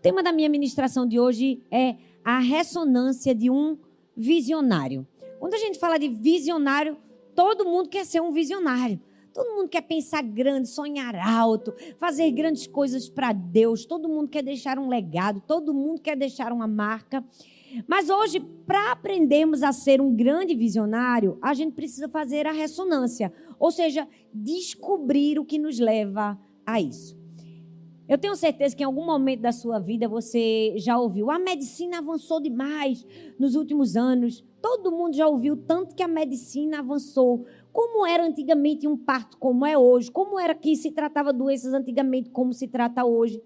tema da minha ministração de hoje é a ressonância de um visionário. Quando a gente fala de visionário, todo mundo quer ser um visionário. Todo mundo quer pensar grande, sonhar alto, fazer grandes coisas para Deus. Todo mundo quer deixar um legado, todo mundo quer deixar uma marca. Mas hoje, para aprendermos a ser um grande visionário, a gente precisa fazer a ressonância, ou seja, descobrir o que nos leva a isso. Eu tenho certeza que em algum momento da sua vida você já ouviu: a medicina avançou demais nos últimos anos. Todo mundo já ouviu tanto que a medicina avançou. Como era antigamente um parto, como é hoje. Como era que se tratava doenças antigamente, como se trata hoje.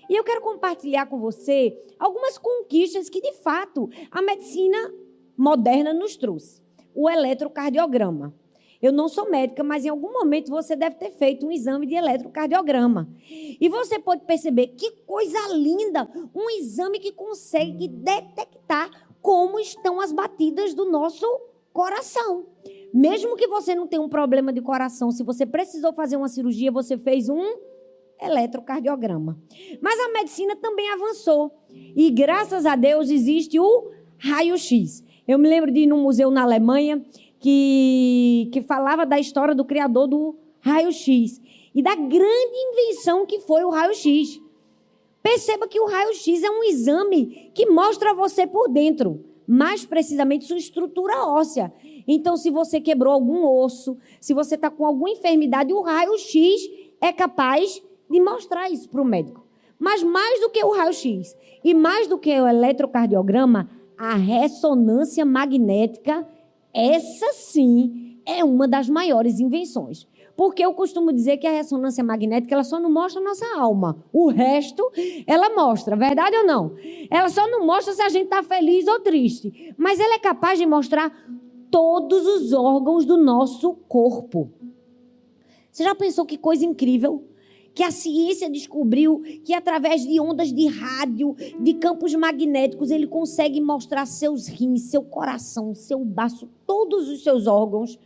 E eu quero compartilhar com você algumas conquistas que, de fato, a medicina moderna nos trouxe. O eletrocardiograma. Eu não sou médica, mas em algum momento você deve ter feito um exame de eletrocardiograma. E você pode perceber que coisa linda, um exame que consegue detectar como estão as batidas do nosso coração. Mesmo que você não tenha um problema de coração, se você precisou fazer uma cirurgia, você fez um eletrocardiograma. Mas a medicina também avançou. E graças a Deus existe o raio-x. Eu me lembro de ir num museu na Alemanha que falava da história do criador do raio-x e da grande invenção que foi o raio-x. Perceba que o raio-x é um exame que mostra a você por dentro, mais precisamente sua estrutura óssea. Então, se você quebrou algum osso, se você está com alguma enfermidade, o raio-x é capaz de mostrar isso para o médico. Mas mais do que o raio-x e mais do que o eletrocardiograma, a ressonância magnética, essa sim é uma das maiores invenções. Porque eu costumo dizer que a ressonância magnética ela só não mostra a nossa alma. O resto ela mostra, verdade ou não? Ela só não mostra se a gente está feliz ou triste. Mas ela é capaz de mostrar todos os órgãos do nosso corpo. Você já pensou que coisa incrível? Que a ciência descobriu que através de ondas de rádio, de campos magnéticos, ele consegue mostrar seus rins, seu coração, seu baço, todos os seus órgãos.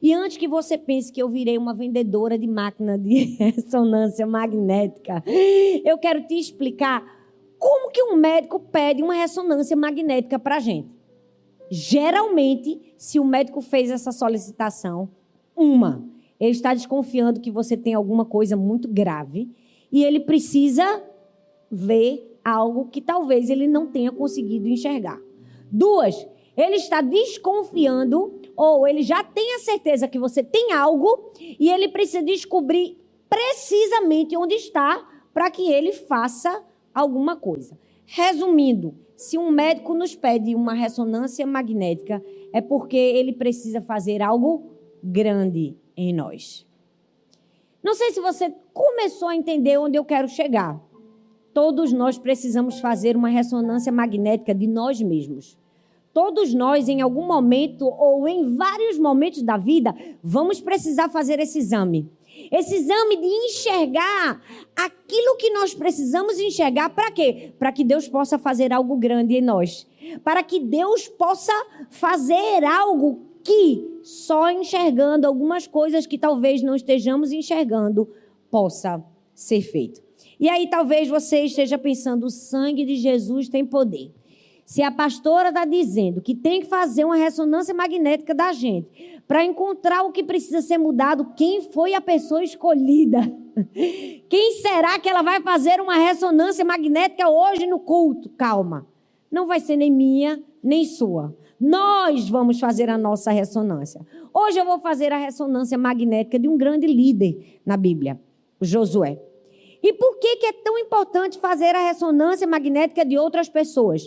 E antes que você pense que eu virei uma vendedora de máquina de ressonância magnética, eu quero te explicar como que um médico pede uma ressonância magnética para a gente. Geralmente, se o médico fez essa solicitação, ele está desconfiando que você tem alguma coisa muito grave e ele precisa ver algo que talvez ele não tenha conseguido enxergar. 2, ele está desconfiando ou ele já tem a certeza que você tem algo e ele precisa descobrir precisamente onde está para que ele faça alguma coisa. Resumindo, se um médico nos pede uma ressonância magnética, é porque ele precisa fazer algo grande em nós. Não sei se você começou a entender onde eu quero chegar. Todos nós precisamos fazer uma ressonância magnética de nós mesmos. Todos nós, em algum momento ou em vários momentos da vida, vamos precisar fazer esse exame. Esse exame de enxergar aquilo que nós precisamos enxergar. Para quê? Para que Deus possa fazer algo grande em nós. Para que Deus possa fazer algo que só enxergando algumas coisas que talvez não estejamos enxergando possa ser feito. E aí talvez você esteja pensando: o sangue de Jesus tem poder. Se a pastora está dizendo que tem que fazer uma ressonância magnética da gente para encontrar o que precisa ser mudado, quem foi a pessoa escolhida? Quem será que ela vai fazer uma ressonância magnética hoje no culto? Calma, não vai ser nem minha, nem sua. Nós vamos fazer a nossa ressonância. Hoje eu vou fazer a ressonância magnética de um grande líder na Bíblia, o Josué. E por que é tão importante fazer a ressonância magnética de outras pessoas?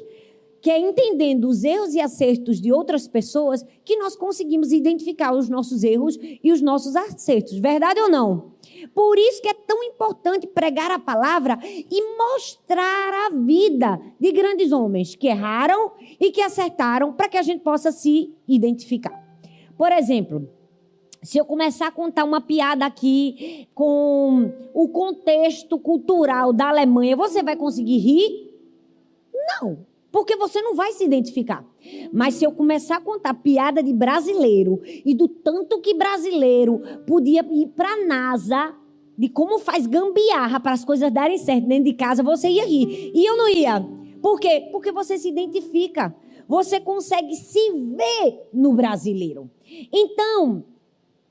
Que é entendendo os erros e acertos de outras pessoas que nós conseguimos identificar os nossos erros e os nossos acertos. Verdade ou não? Por isso que é tão importante pregar a palavra e mostrar a vida de grandes homens que erraram e que acertaram para que a gente possa se identificar. Por exemplo, se eu começar a contar uma piada aqui com o contexto cultural da Alemanha, você vai conseguir rir? Não. Porque você não vai se identificar. Mas se eu começar a contar piada de brasileiro e do tanto que brasileiro podia ir para a NASA, de como faz gambiarra para as coisas darem certo dentro de casa, você ia rir. E eu não ia. Por quê? Porque você se identifica. Você consegue se ver no brasileiro. Então,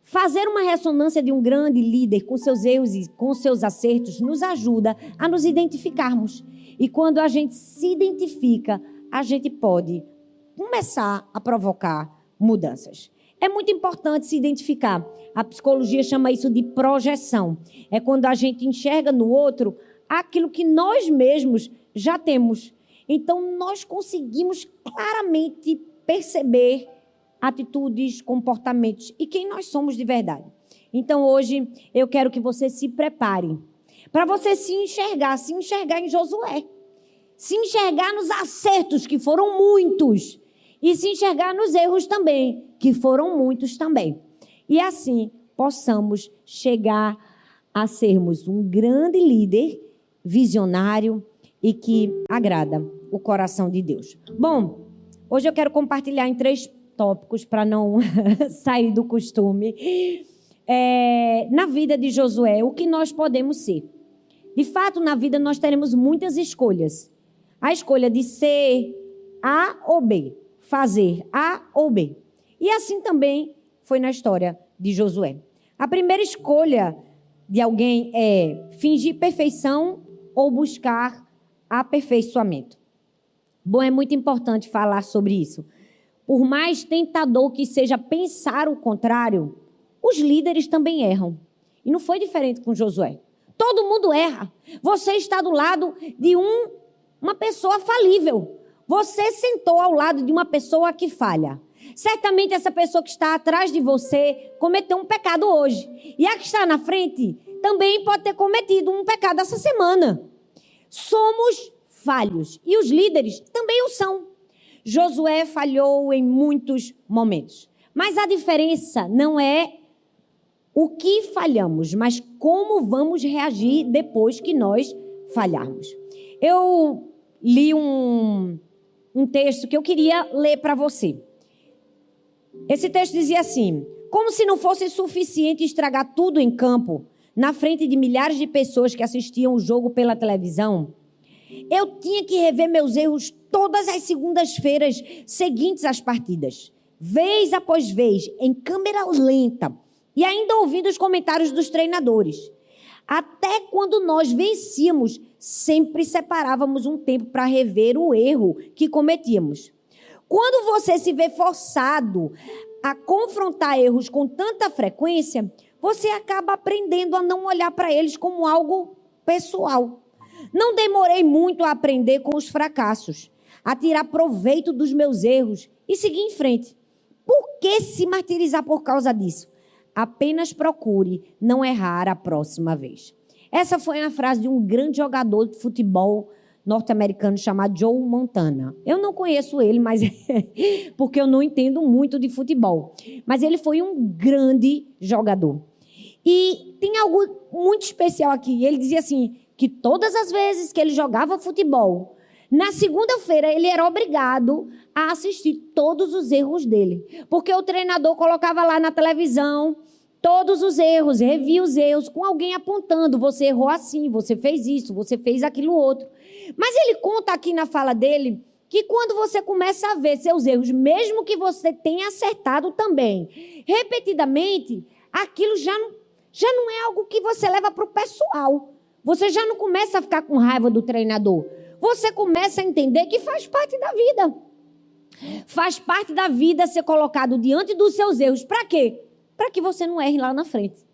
fazer uma ressonância de um grande líder com seus erros e com seus acertos nos ajuda a nos identificarmos. E quando a gente se identifica, a gente pode começar a provocar mudanças. É muito importante se identificar. A psicologia chama isso de projeção. É quando a gente enxerga no outro aquilo que nós mesmos já temos. Então, nós conseguimos claramente perceber atitudes, comportamentos e quem nós somos de verdade. Então, hoje, eu quero que você se prepare para você se enxergar em Josué. Se enxergar nos acertos, que foram muitos, e se enxergar nos erros também, que foram muitos também. E assim, possamos chegar a sermos um grande líder, visionário e que agrada o coração de Deus. Bom, hoje eu quero compartilhar em 3 tópicos para não sair do costume. Na vida de Josué, o que nós podemos ser. De fato, na vida nós teremos muitas escolhas. A escolha de ser A ou B, fazer A ou B. E assim também foi na história de Josué. A primeira escolha de alguém é fingir perfeição ou buscar aperfeiçoamento. Bom, é muito importante falar sobre isso. Por mais tentador que seja pensar o contrário, os líderes também erram. E não foi diferente com Josué. Todo mundo erra. Você está do lado de uma pessoa falível. Você sentou ao lado de uma pessoa que falha. Certamente essa pessoa que está atrás de você cometeu um pecado hoje. E a que está na frente também pode ter cometido um pecado essa semana. Somos falhos. E os líderes também o são. Josué falhou em muitos momentos. Mas a diferença não é o que falhamos, mas como vamos reagir depois que nós falharmos. Eu li um texto que eu queria ler para você. Esse texto dizia assim: como se não fosse suficiente estragar tudo em campo, na frente de milhares de pessoas que assistiam o jogo pela televisão, eu tinha que rever meus erros todas as segundas-feiras seguintes às partidas, vez após vez, em câmera lenta, e ainda ouvindo os comentários dos treinadores. Até quando nós vencíamos, sempre separávamos um tempo para rever o erro que cometíamos. Quando você se vê forçado a confrontar erros com tanta frequência, você acaba aprendendo a não olhar para eles como algo pessoal. Não demorei muito a aprender com os fracassos, a tirar proveito dos meus erros e seguir em frente. Por que se martirizar por causa disso? Apenas procure não errar a próxima vez. Essa foi a frase de um grande jogador de futebol norte-americano chamado Joe Montana. Eu não conheço ele, mas porque eu não entendo muito de futebol. Mas ele foi um grande jogador. E tem algo muito especial aqui. Ele dizia assim, que todas as vezes que ele jogava futebol, na segunda-feira ele era obrigado a assistir todos os erros dele. Porque o treinador colocava lá na televisão todos os erros, revia os erros, com alguém apontando, você errou assim, você fez isso, você fez aquilo outro. Mas ele conta aqui na fala dele que quando você começa a ver seus erros, mesmo que você tenha acertado também, repetidamente, aquilo já não é algo que você leva para o pessoal. Você já não começa a ficar com raiva do treinador. Você começa a entender que faz parte da vida. Faz parte da vida ser colocado diante dos seus erros. Para quê? Para que você não erre lá na frente.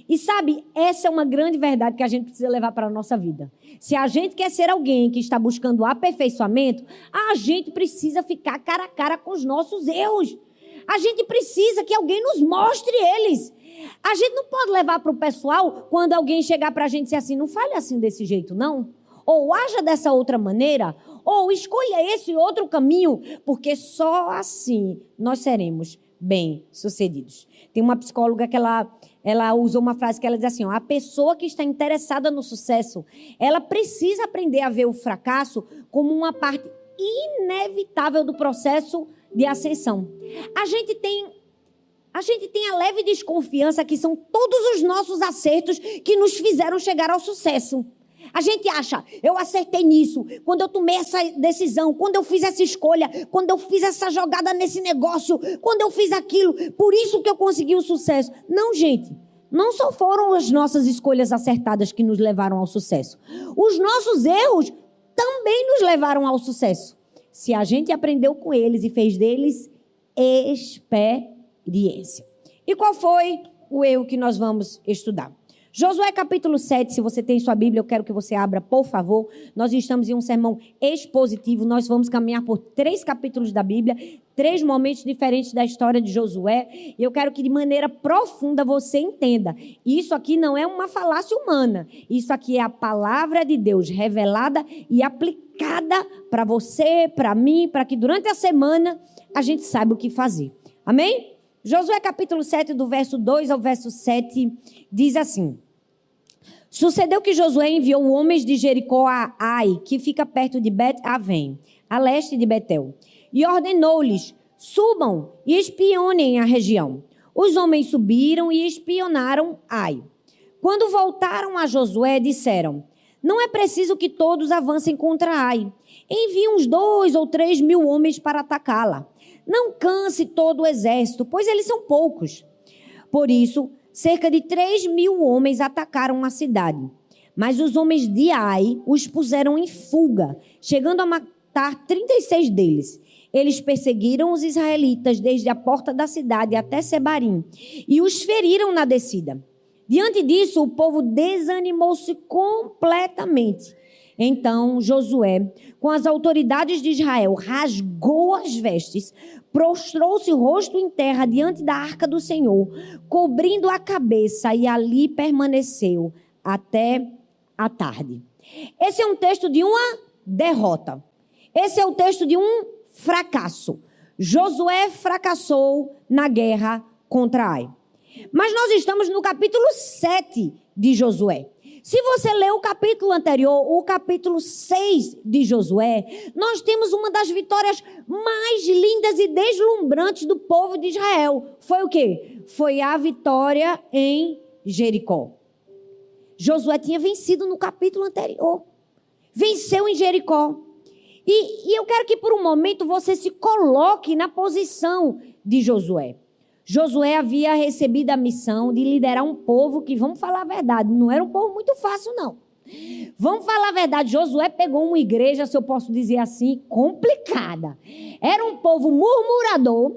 E sabe, essa é uma grande verdade que a gente precisa levar para a nossa vida. Se a gente quer ser alguém que está buscando aperfeiçoamento, a gente precisa ficar cara a cara com os nossos erros. A gente precisa que alguém nos mostre eles. A gente não pode levar para o pessoal quando alguém chegar para a gente e dizer assim, não fale assim desse jeito, não. Ou haja dessa outra maneira, ou escolha esse outro caminho, porque só assim nós seremos bem-sucedidos. Tem uma psicóloga que ela usou uma frase que ela diz assim, ó, a pessoa que está interessada no sucesso, ela precisa aprender a ver o fracasso como uma parte inevitável do processo de ascensão. A gente tem A gente tem a leve desconfiança que são todos os nossos acertos que nos fizeram chegar ao sucesso. A gente acha, eu acertei nisso, quando eu tomei essa decisão, quando eu fiz essa escolha, quando eu fiz essa jogada nesse negócio, quando eu fiz aquilo, por isso que eu consegui o sucesso. Não, gente, não só foram as nossas escolhas acertadas que nos levaram ao sucesso. Os nossos erros também nos levaram ao sucesso. Se a gente aprendeu com eles e fez deles experiência. E qual foi o erro que nós vamos estudar? Josué capítulo 7, se você tem sua Bíblia, eu quero que você abra, por favor. Nós estamos em um sermão expositivo, nós vamos caminhar por 3 capítulos da Bíblia, 3 momentos diferentes da história de Josué, e eu quero que de maneira profunda você entenda. Isso aqui não é uma falácia humana, isso aqui é a palavra de Deus revelada e aplicada para você, para mim, para que durante a semana a gente saiba o que fazer. Amém? Josué capítulo 7, do verso 2 ao verso 7, diz assim: Sucedeu que Josué enviou homens de Jericó a Ai, que fica perto de Bet-Avém, a leste de Betel, e ordenou-lhes: subam e espionem a região. Os homens subiram e espionaram Ai. Quando voltaram a Josué, disseram: não é preciso que todos avancem contra Ai. Envie uns 2 ou 3 mil homens para atacá-la. Não canse todo o exército, pois eles são poucos. Por isso, cerca de 3 mil homens atacaram a cidade. Mas os homens de Ai os puseram em fuga, chegando a matar 36 deles. Eles perseguiram os israelitas desde a porta da cidade até Sebarim e os feriram na descida. Diante disso, o povo desanimou-se completamente. Então, Josué, com as autoridades de Israel, rasgou as vestes, prostrou-se rosto em terra diante da arca do Senhor, cobrindo a cabeça, e ali permaneceu até a tarde. Esse é um texto de uma derrota. Esse é o texto de um fracasso. Josué fracassou na guerra contra Ai. Mas nós estamos no capítulo 7 de Josué. Se você ler o capítulo anterior, o capítulo 6 de Josué, nós temos uma das vitórias mais lindas e deslumbrantes do povo de Israel. Foi o quê? Foi a vitória em Jericó. Josué tinha vencido no capítulo anterior. Venceu em Jericó. E eu quero que por um momento você se coloque na posição de Josué. Josué havia recebido a missão de liderar um povo que, vamos falar a verdade, não era um povo muito fácil, não. Vamos falar a verdade, Josué pegou uma igreja, se eu posso dizer assim, complicada. Era um povo murmurador,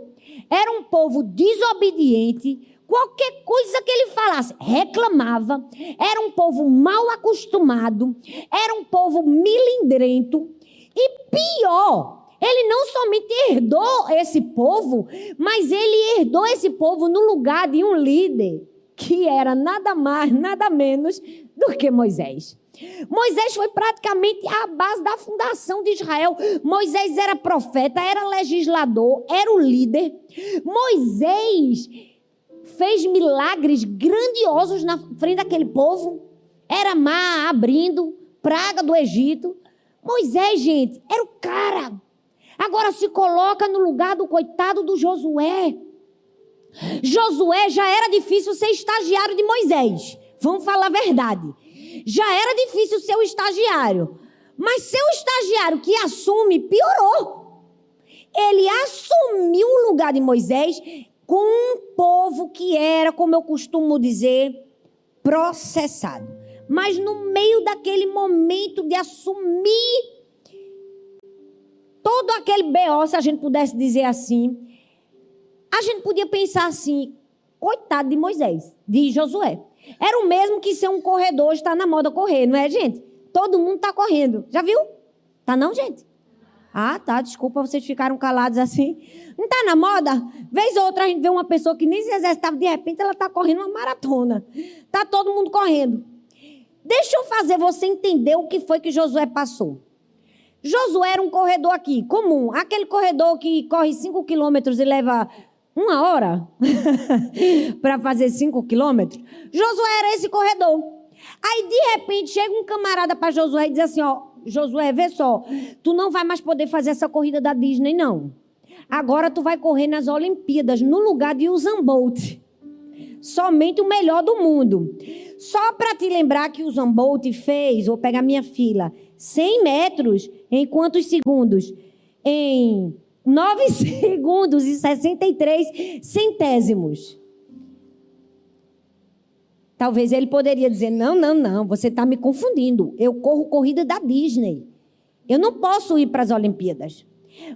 era um povo desobediente, qualquer coisa que ele falasse, reclamava. Era um povo mal acostumado, era um povo milindrento e pior, ele não somente herdou esse povo, mas ele herdou esse povo no lugar de um líder que era nada mais, nada menos do que Moisés. Moisés foi praticamente a base da fundação de Israel. Moisés era profeta, era legislador, era o líder. Moisés fez milagres grandiosos na frente daquele povo. Era mar abrindo, praga do Egito. Moisés, gente, era o cara. Agora se coloca no lugar do coitado do Josué. Josué já era difícil ser estagiário de Moisés. Vamos falar a verdade. Já era difícil ser o estagiário. Mas ser o estagiário que assume, piorou. Ele assumiu o lugar de Moisés com um povo que era, como eu costumo dizer, processado. Mas no meio daquele momento de assumir todo aquele B.O., se a gente pudesse dizer assim, a gente podia pensar assim, coitado de Moisés, de Josué. Era o mesmo que ser um corredor, está na moda correr, não é, gente? Todo mundo está correndo. Já viu? Tá não, gente? Ah, tá, desculpa, vocês ficaram calados assim. Não está na moda? Vez ou outra a gente vê uma pessoa que nem se exercitava, de repente ela está correndo uma maratona. Está todo mundo correndo. Deixa eu fazer você entender o que foi que Josué passou. Josué era um corredor aqui, comum. Aquele corredor que corre 5 quilômetros e leva 1 hora para fazer 5 quilômetros. Josué era esse corredor. Aí, de repente, chega um camarada para Josué e diz assim, ó, Josué, vê só, tu não vai mais poder fazer essa corrida da Disney, não. Agora tu vai correr nas Olimpíadas no lugar de Usain Bolt. Somente o melhor do mundo. Só para te lembrar que o Usain Bolt fez, vou pegar minha fila, 100 metros em quantos segundos? Em 9 segundos e 63 centésimos. Talvez ele poderia dizer, não, você está me confundindo. Eu corro corrida da Disney. Eu não posso ir para as Olimpíadas.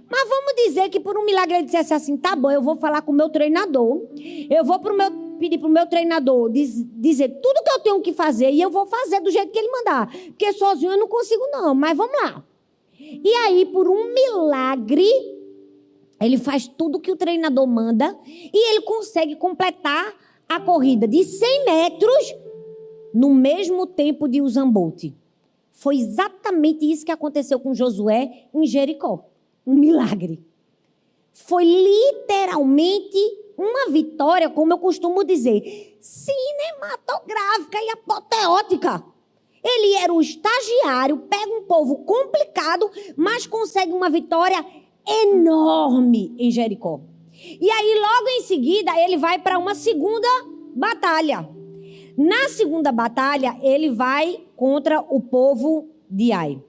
Mas vamos dizer que por um milagre ele dissesse assim, tá bom, eu vou falar com o meu treinador. Eu vou pedir para o meu treinador dizer tudo que eu tenho que fazer e eu vou fazer do jeito que ele mandar. Porque sozinho eu não consigo não, mas vamos lá. E aí, por um milagre, ele faz tudo que o treinador manda e ele consegue completar a corrida de 100 metros no mesmo tempo de Usain Bolt. Foi exatamente isso que aconteceu com Josué em Jericó. Um milagre. Foi literalmente uma vitória, como eu costumo dizer, cinematográfica e apoteótica. Ele era o estagiário, pega um povo complicado, mas consegue uma vitória enorme em Jericó. E aí, logo em seguida, ele vai para uma segunda batalha. Na segunda batalha, ele vai contra o povo de Ai.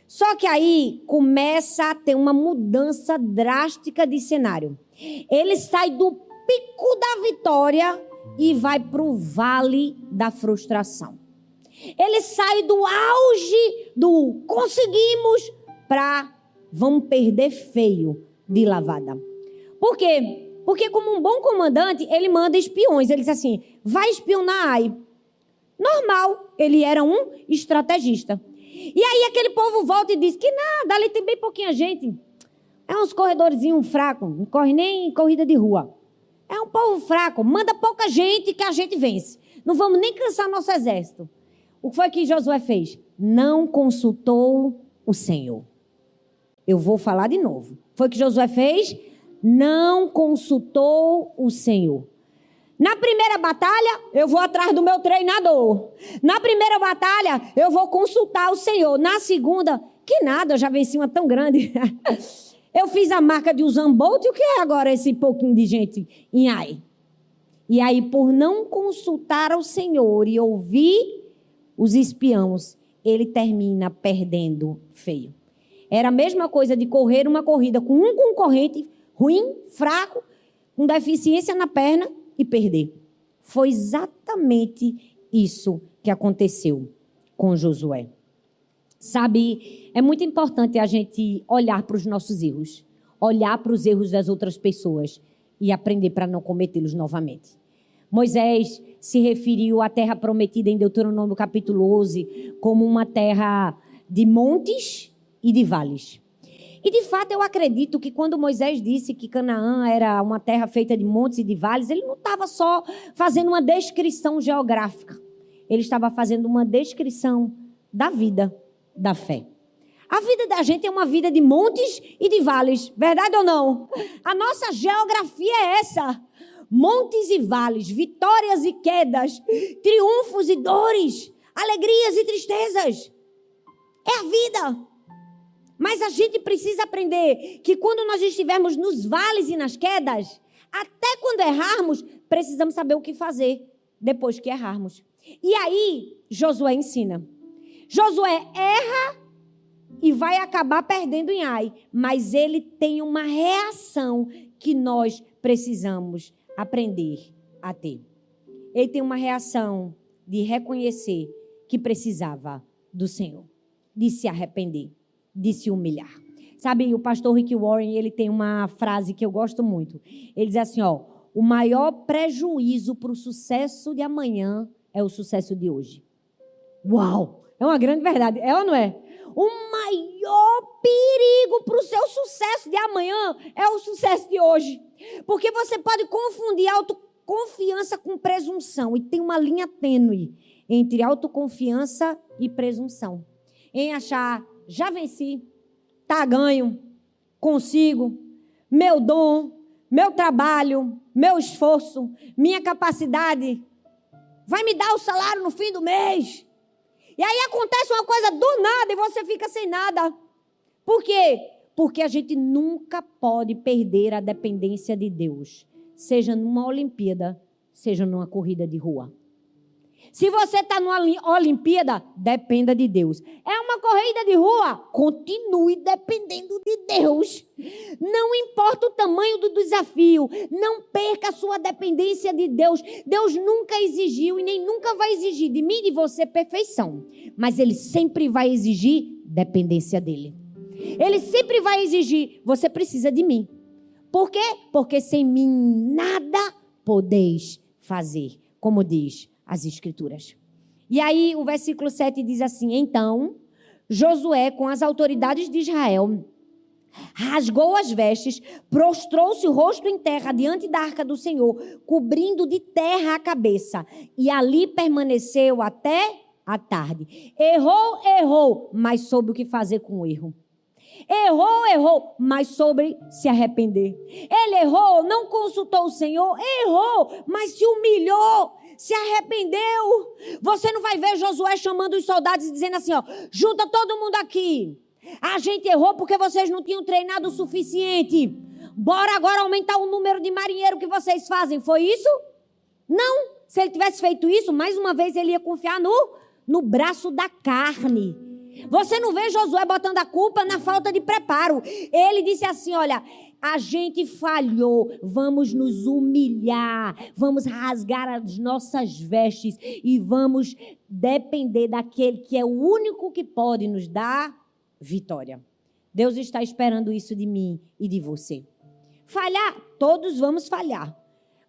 Só que aí começa a ter uma mudança drástica de cenário. Ele sai do pico da vitória e vai para o vale da frustração. Ele sai do auge do conseguimos para vamos perder feio de lavada. Por quê? Porque como um bom comandante, ele manda espiões. Ele diz assim, vai espionar Ai. Normal, ele era um estrategista. E aí aquele povo volta e diz que nada, ali tem bem pouquinha gente. É uns corredorzinhos fracos, não corre nem corrida de rua. É um povo fraco, manda pouca gente que a gente vence. Não vamos nem cansar nosso exército. O que foi que Josué fez? Não consultou o Senhor. Eu vou falar de novo. Foi o que Josué fez? Não consultou o Senhor. Na primeira batalha, eu vou atrás do meu treinador. Na primeira batalha, eu vou consultar o Senhor. Na segunda, que nada, eu já venci uma tão grande. Eu fiz a marca de Usain Bolt, e o que é agora esse pouquinho de gente em Ai? E aí, por não consultar ao Senhor e ouvir os espiões, ele termina perdendo feio. Era a mesma coisa de correr uma corrida com um concorrente ruim, fraco, com deficiência na perna, e perder. Foi exatamente isso que aconteceu com Josué. Sabe, é muito importante a gente olhar para os nossos erros, olhar para os erros das outras pessoas e aprender para não cometê-los novamente. Moisés se referiu à terra prometida em Deuteronômio capítulo 11 como uma terra de montes e de vales. E de fato eu acredito que quando Moisés disse que Canaã era uma terra feita de montes e de vales, ele não estava só fazendo uma descrição geográfica. Ele estava fazendo uma descrição da vida, da fé. A vida da gente é uma vida de montes e de vales, verdade ou não? A nossa geografia é essa. Montes e vales, vitórias e quedas, triunfos e dores, alegrias e tristezas. É a vida. Mas a gente precisa aprender que quando nós estivermos nos vales e nas quedas, até quando errarmos, precisamos saber o que fazer depois que errarmos. E aí, Josué ensina. Josué erra e vai acabar perdendo em Ai, mas ele tem uma reação que nós precisamos aprender a ter. Ele tem uma reação de reconhecer que precisava do Senhor, de se arrepender, de se humilhar. Sabe, o pastor Rick Warren, ele tem uma frase que eu gosto muito. Ele diz assim, o maior prejuízo para o sucesso de amanhã é o sucesso de hoje. Uau! É uma grande verdade, é ou não é? O maior perigo para o seu sucesso de amanhã é o sucesso de hoje. Porque você pode confundir autoconfiança com presunção. E tem uma linha tênue entre autoconfiança e presunção. Em achar, já venci, tá ganho, consigo, meu dom, meu trabalho, meu esforço, minha capacidade vai me dar o salário no fim do mês. E aí acontece uma coisa do nada e você fica sem nada. Por quê? Porque a gente nunca pode perder a dependência de Deus, seja numa Olimpíada, seja numa corrida de rua. Se você está numa Olimpíada, dependa de Deus. É uma corrida de rua, continue dependendo de Deus. Não importa o tamanho do desafio, não perca a sua dependência de Deus. Deus nunca exigiu e nem nunca vai exigir de mim e de você perfeição. Mas Ele sempre vai exigir dependência dEle. Ele sempre vai exigir, você precisa de mim. Por quê? Porque sem mim nada podeis fazer, como diz as Escrituras. E aí o versículo 7 diz assim: então Josué, com as autoridades de Israel, rasgou as vestes, prostrou-se o rosto em terra diante da arca do Senhor, cobrindo de terra a cabeça, e ali permaneceu até a tarde. Errou, mas soube o que fazer com o erro. Errou, mas soube se arrepender. Ele errou, não consultou o Senhor, errou, mas se humilhou, se arrependeu. Você não vai ver Josué chamando os soldados e dizendo assim, ó, junta todo mundo aqui. A gente errou porque vocês não tinham treinado o suficiente. Bora agora aumentar o número de marinheiro que vocês fazem. Foi isso? Não. Se ele tivesse feito isso, mais uma vez ele ia confiar no braço da carne. Você não vê Josué botando a culpa na falta de preparo. Ele disse assim, olha, a gente falhou, vamos nos humilhar, vamos rasgar as nossas vestes e vamos depender daquele que é o único que pode nos dar vitória. Deus está esperando isso de mim e de você. Falhar, todos vamos falhar,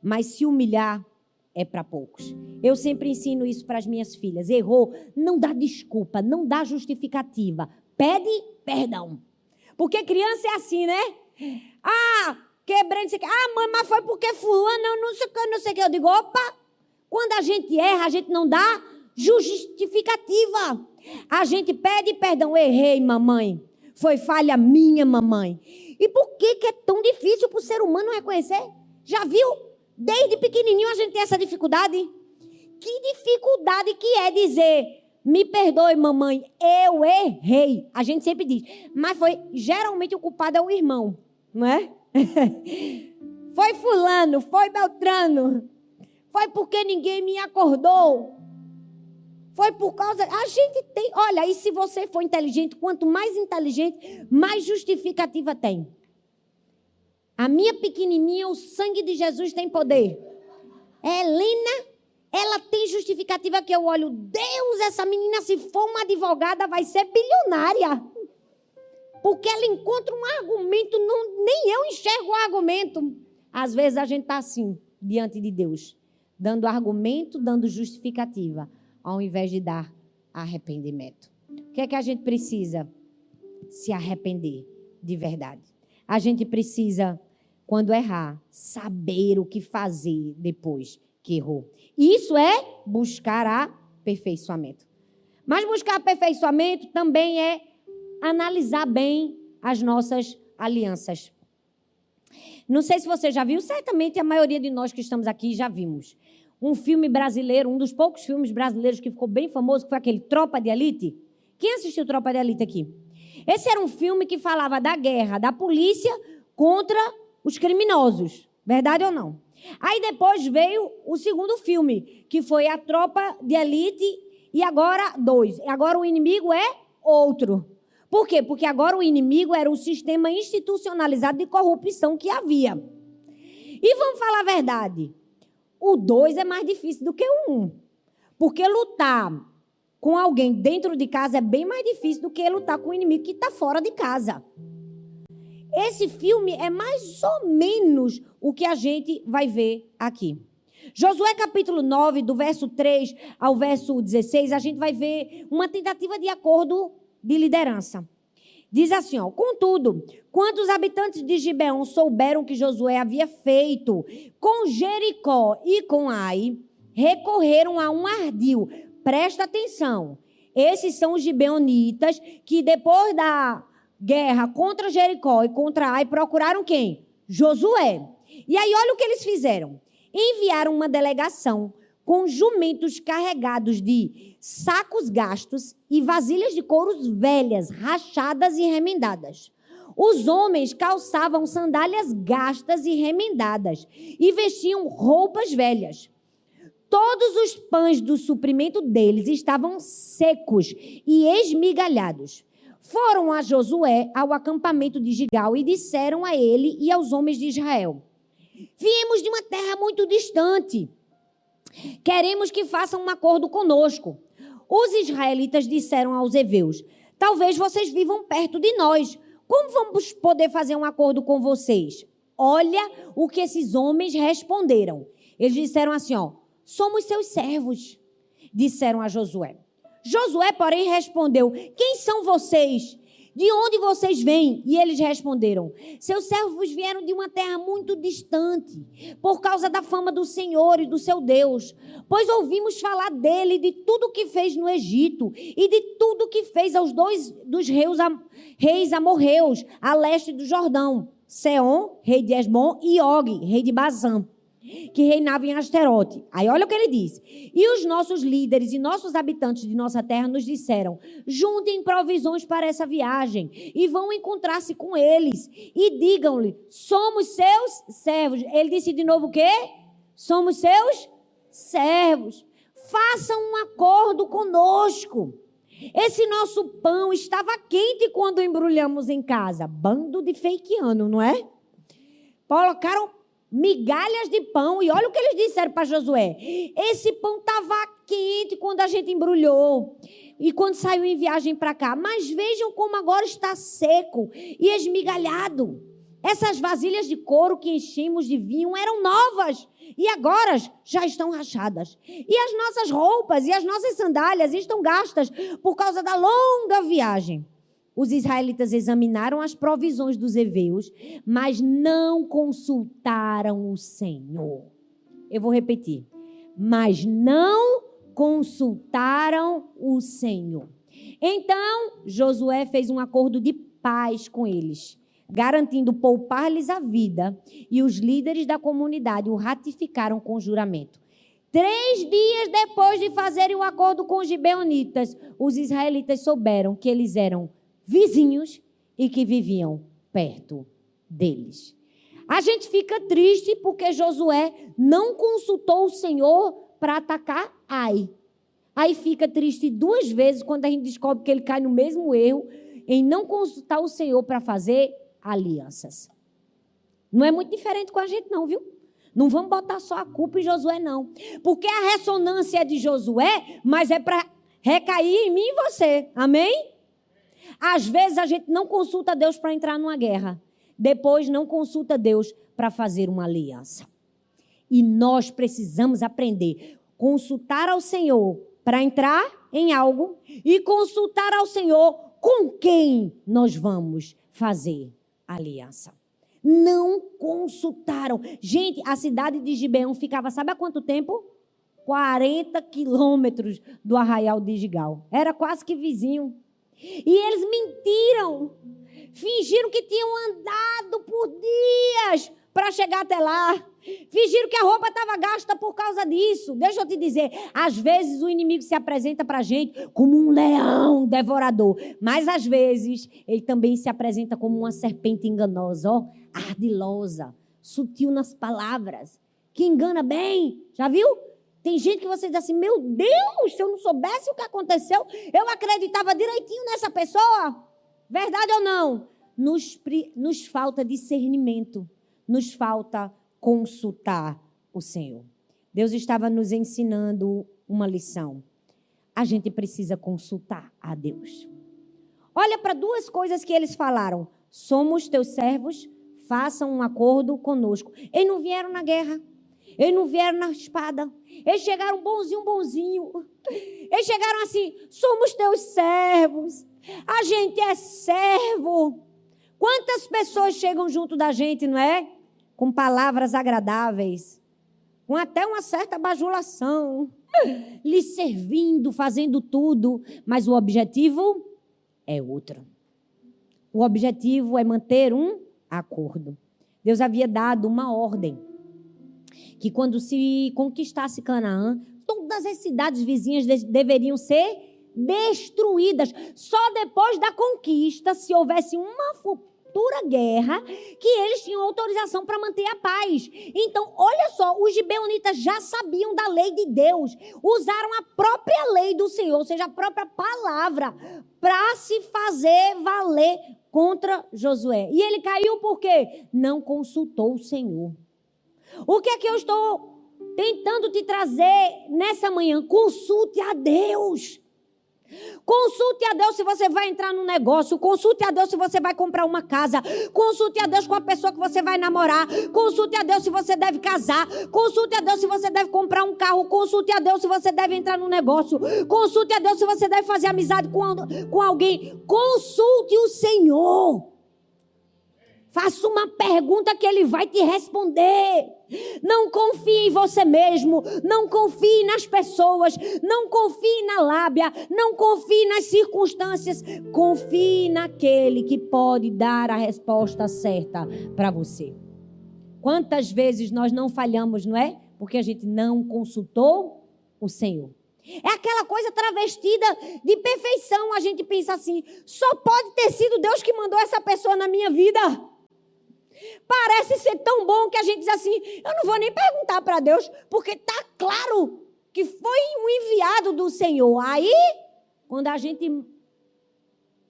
mas se humilhar é para poucos. Eu sempre ensino isso para as minhas filhas. Errou, não dá desculpa, não dá justificativa. Pede perdão. Porque criança é assim, né? Ah, quebrei, não sei o que. Ah, mãe, mas foi porque fulano, eu não sei o que. Eu digo, opa, quando a gente erra, a gente não dá justificativa. A gente pede perdão. Errei, mamãe. Foi falha minha, mamãe. E por que é tão difícil para o ser humano reconhecer? Já viu? Desde pequenininho a gente tem essa dificuldade. Que dificuldade que é dizer, me perdoe, mamãe, eu errei. A gente sempre diz, mas foi, geralmente o culpado é o irmão, não é? Foi fulano, foi Beltrano, foi porque ninguém me acordou. Foi por causa... A gente tem... Olha, e se você for inteligente, quanto mais inteligente, mais justificativa tem. A minha pequenininha, o sangue de Jesus tem poder. Helena, ela tem justificativa que eu olho. Deus, essa menina, se for uma advogada, vai ser bilionária. Porque ela encontra um argumento, nem eu enxergo o argumento. Às vezes a gente está assim, diante de Deus, dando argumento, dando justificativa, ao invés de dar arrependimento. O que é que a gente precisa? Se arrepender de verdade. A gente precisa, quando errar, saber o que fazer depois que errou. Isso é buscar aperfeiçoamento. Mas buscar aperfeiçoamento também é analisar bem as nossas alianças. Não sei se você já viu, certamente a maioria de nós que estamos aqui já vimos. Um filme brasileiro, um dos poucos filmes brasileiros que ficou bem famoso, que foi aquele Tropa de Elite. Quem assistiu Tropa de Elite aqui? Esse era um filme que falava da guerra da polícia contra os criminosos. Verdade ou não? Aí depois veio o segundo filme, que foi a Tropa de Elite e agora 2. Agora o inimigo é outro. Por quê? Porque agora o inimigo era o sistema institucionalizado de corrupção que havia. E vamos falar a verdade. O 2 é mais difícil do que o 1. Porque lutar com alguém dentro de casa é bem mais difícil do que lutar com o inimigo que está fora de casa. Esse filme é mais ou menos o que a gente vai ver aqui. Josué capítulo 9, do verso 3 ao verso 16, a gente vai ver uma tentativa de acordo de liderança. Diz assim, ó, contudo, quando os habitantes de Gibeão souberam que Josué havia feito com Jericó e com Ai, recorreram a um ardil. Presta atenção, esses são os gibeonitas que depois da guerra contra Jericó e contra Ai procuraram quem? Josué. E aí olha o que eles fizeram. Enviaram uma delegação com jumentos carregados de sacos gastos e vasilhas de couro velhas, rachadas e remendadas. Os homens calçavam sandálias gastas e remendadas e vestiam roupas velhas. Todos os pães do suprimento deles estavam secos e esmigalhados. Foram a Josué ao acampamento de Gigal e disseram a ele e aos homens de Israel: viemos de uma terra muito distante. Queremos que façam um acordo conosco. Os israelitas disseram aos heveus: talvez vocês vivam perto de nós. Como vamos poder fazer um acordo com vocês? Olha o que esses homens responderam. Eles disseram assim, somos seus servos, disseram a Josué. Josué, porém, respondeu: quem são vocês? De onde vocês vêm? E eles responderam: seus servos vieram de uma terra muito distante, por causa da fama do Senhor e do seu Deus. Pois ouvimos falar dele, de tudo que fez no Egito, e de tudo que fez aos dos reis amorreus, a leste do Jordão, Seom, rei de Esbom, e Og, rei de Bazã, que reinava em Asterote. Aí olha o que ele diz. E os nossos líderes e nossos habitantes de nossa terra nos disseram: juntem provisões para essa viagem e vão encontrar-se com eles e digam-lhe: somos seus servos. Ele disse de novo o quê? Somos seus servos. Façam um acordo conosco. Esse nosso pão estava quente quando embrulhamos em casa. Bando de fakeano, não é? Colocaram migalhas de pão, e olha o que eles disseram para Josué: esse pão estava quente quando a gente embrulhou e quando saiu em viagem para cá, mas vejam como agora está seco e esmigalhado. Essas vasilhas de couro que enchemos de vinho eram novas e agora já estão rachadas, e as nossas roupas e as nossas sandálias estão gastas por causa da longa viagem. Os israelitas examinaram as provisões dos heveus, mas não consultaram o Senhor. Eu vou repetir. Mas não consultaram o Senhor. Então, Josué fez um acordo de paz com eles, garantindo poupar-lhes a vida, e os líderes da comunidade o ratificaram com juramento. 3 dias depois de fazerem o acordo com os gibeonitas, os israelitas souberam que eles eram vizinhos e que viviam perto deles. A gente fica triste porque Josué não consultou o Senhor para atacar Ai. Aí fica triste 2 vezes quando a gente descobre que ele cai no mesmo erro em não consultar o Senhor para fazer alianças. Não é muito diferente com a gente não, viu? Não vamos botar só a culpa em Josué não, porque a ressonância é de Josué, mas é para recair em mim e você, amém? Às vezes a gente não consulta Deus para entrar numa guerra. Depois não consulta Deus para fazer uma aliança. E nós precisamos aprender. Consultar ao Senhor para entrar em algo. E consultar ao Senhor com quem nós vamos fazer aliança. Não consultaram. Gente, a cidade de Gibeão ficava, sabe há quanto tempo? 40 quilômetros do arraial de Gigal. Era quase que vizinho. E eles mentiram, fingiram que tinham andado por dias para chegar até lá, fingiram que a roupa estava gasta por causa disso. Deixa eu te dizer, às vezes o inimigo se apresenta para a gente como um leão devorador, mas às vezes ele também se apresenta como uma serpente enganosa, ardilosa, sutil nas palavras, que engana bem, já viu? Tem gente que você diz assim, meu Deus, se eu não soubesse o que aconteceu, eu acreditava direitinho nessa pessoa. Verdade ou não? Nos falta discernimento, nos falta consultar o Senhor. Deus estava nos ensinando uma lição. A gente precisa consultar a Deus. Olha para 2 coisas que eles falaram. Somos teus servos, façam um acordo conosco. Eles não vieram na guerra. Eles não vieram na espada. Eles chegaram bonzinho. Eles chegaram assim, somos teus servos. A gente é servo. Quantas pessoas chegam junto da gente, não é? Com palavras agradáveis. Com até uma certa bajulação. Lhe servindo, fazendo tudo. Mas o objetivo é outro. O objetivo é manter um acordo. Deus havia dado uma ordem. Que quando se conquistasse Canaã, todas as cidades vizinhas deveriam ser destruídas. Só depois da conquista, se houvesse futura guerra que eles tinham autorização para manter a paz. Então, olha só, os gibeonitas já sabiam da lei de Deus, usaram a própria lei do Senhor, ou seja, a própria palavra, para se fazer valer contra Josué. E ele caiu por quê? Não consultou o Senhor. O que é que eu estou tentando te trazer nessa manhã? Consulte a Deus. Consulte a Deus se você vai entrar num negócio. Consulte a Deus se você vai comprar uma casa. Consulte a Deus com a pessoa que você vai namorar. Consulte a Deus se você deve casar. Consulte a Deus se você deve comprar um carro. Consulte a Deus se você deve entrar num negócio. Consulte a Deus se você deve fazer amizade com alguém. Consulte o Senhor. Faça uma pergunta que Ele vai te responder. Não confie em você mesmo. Não confie nas pessoas. Não confie na lábia. Não confie nas circunstâncias. Confie naquele que pode dar a resposta certa para você. Quantas vezes nós não falhamos, não é? Porque a gente não consultou o Senhor. É aquela coisa travestida de perfeição. A gente pensa assim, só pode ter sido Deus que mandou essa pessoa na minha vida. Parece ser tão bom que a gente diz assim, eu não vou nem perguntar para Deus, porque está claro que foi um enviado do Senhor. Aí, quando a gente